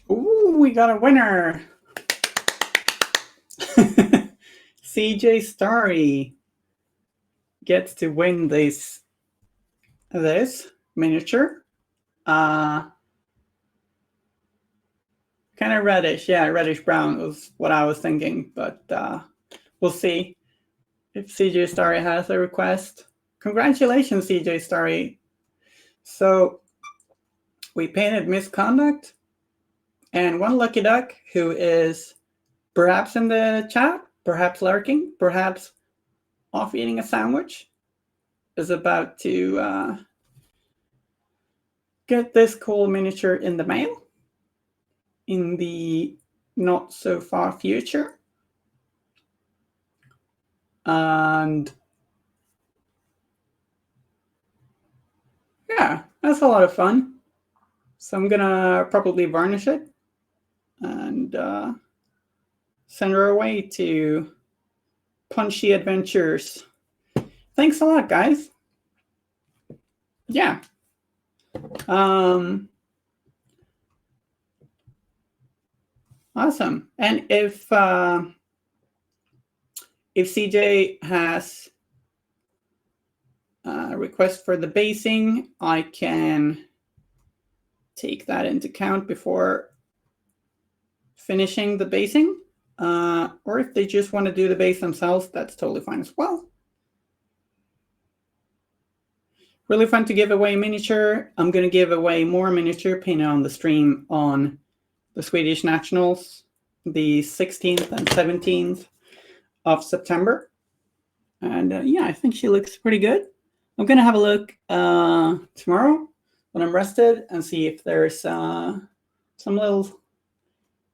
Ooh, we got a winner. CJ Starry gets to win this miniature. Kind of reddish, yeah, reddish brown was what I was thinking, but we'll see if CJ Starry has a request. Congratulations, CJ Starry. So we painted Misconduct and one lucky duck who is perhaps in the chat, perhaps lurking, perhaps off eating a sandwich, is about to get this cool miniature in the mail in the not so far future. And yeah, that's a lot of fun. So I'm gonna probably varnish it and send her away to punchy adventures. Thanks a lot, guys. Yeah. Awesome. And if CJ has a request for the basing, I can take that into account before finishing the basing. Or if they just want to do the base themselves, that's totally fine as well. Really fun to give away miniature. I'm going to give away more miniature painted on the stream on the Swedish Nationals, the 16th and 17th of September. And yeah, I think she looks pretty good. I'm going to have a look tomorrow when I'm rested and see if there's some little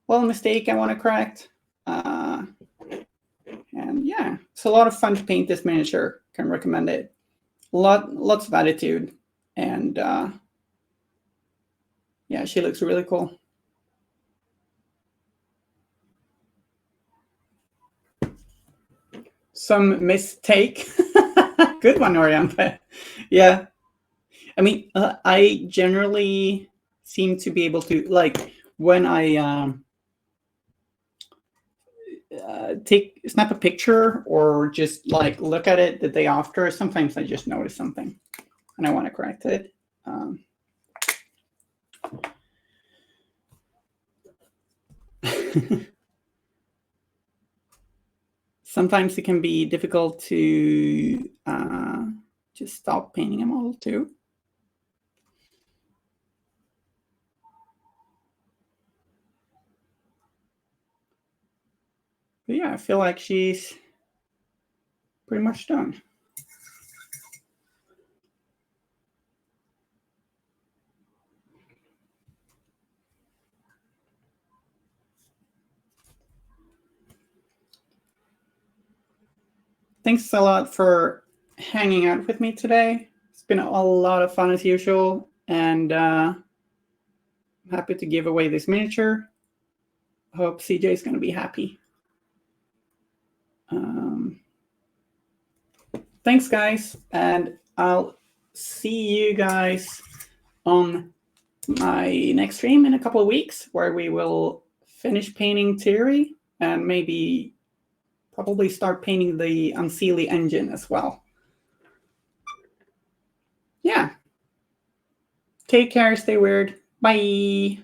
mistake I want to correct. And yeah, it's a lot of fun to paint this miniature. Can recommend it. Lots of attitude, and yeah, she looks really cool. Some mistake. Good one, Orion. Yeah, I mean, I generally seem to be able to, like, when I snap a picture or just like look at it the day after, sometimes I just notice something and I want to correct it. Sometimes it can be difficult to just stop painting a model too. But yeah, I feel like she's pretty much done. Thanks a lot for hanging out with me today. It's been a lot of fun as usual, and I'm happy to give away this miniature. Hope CJ is going to be happy. Thanks, guys, and I'll see you guys on my next stream in a couple of weeks, where we will finish painting Theory and maybe probably start painting the Unseelie engine as well. Yeah. Take care. Stay weird. Bye.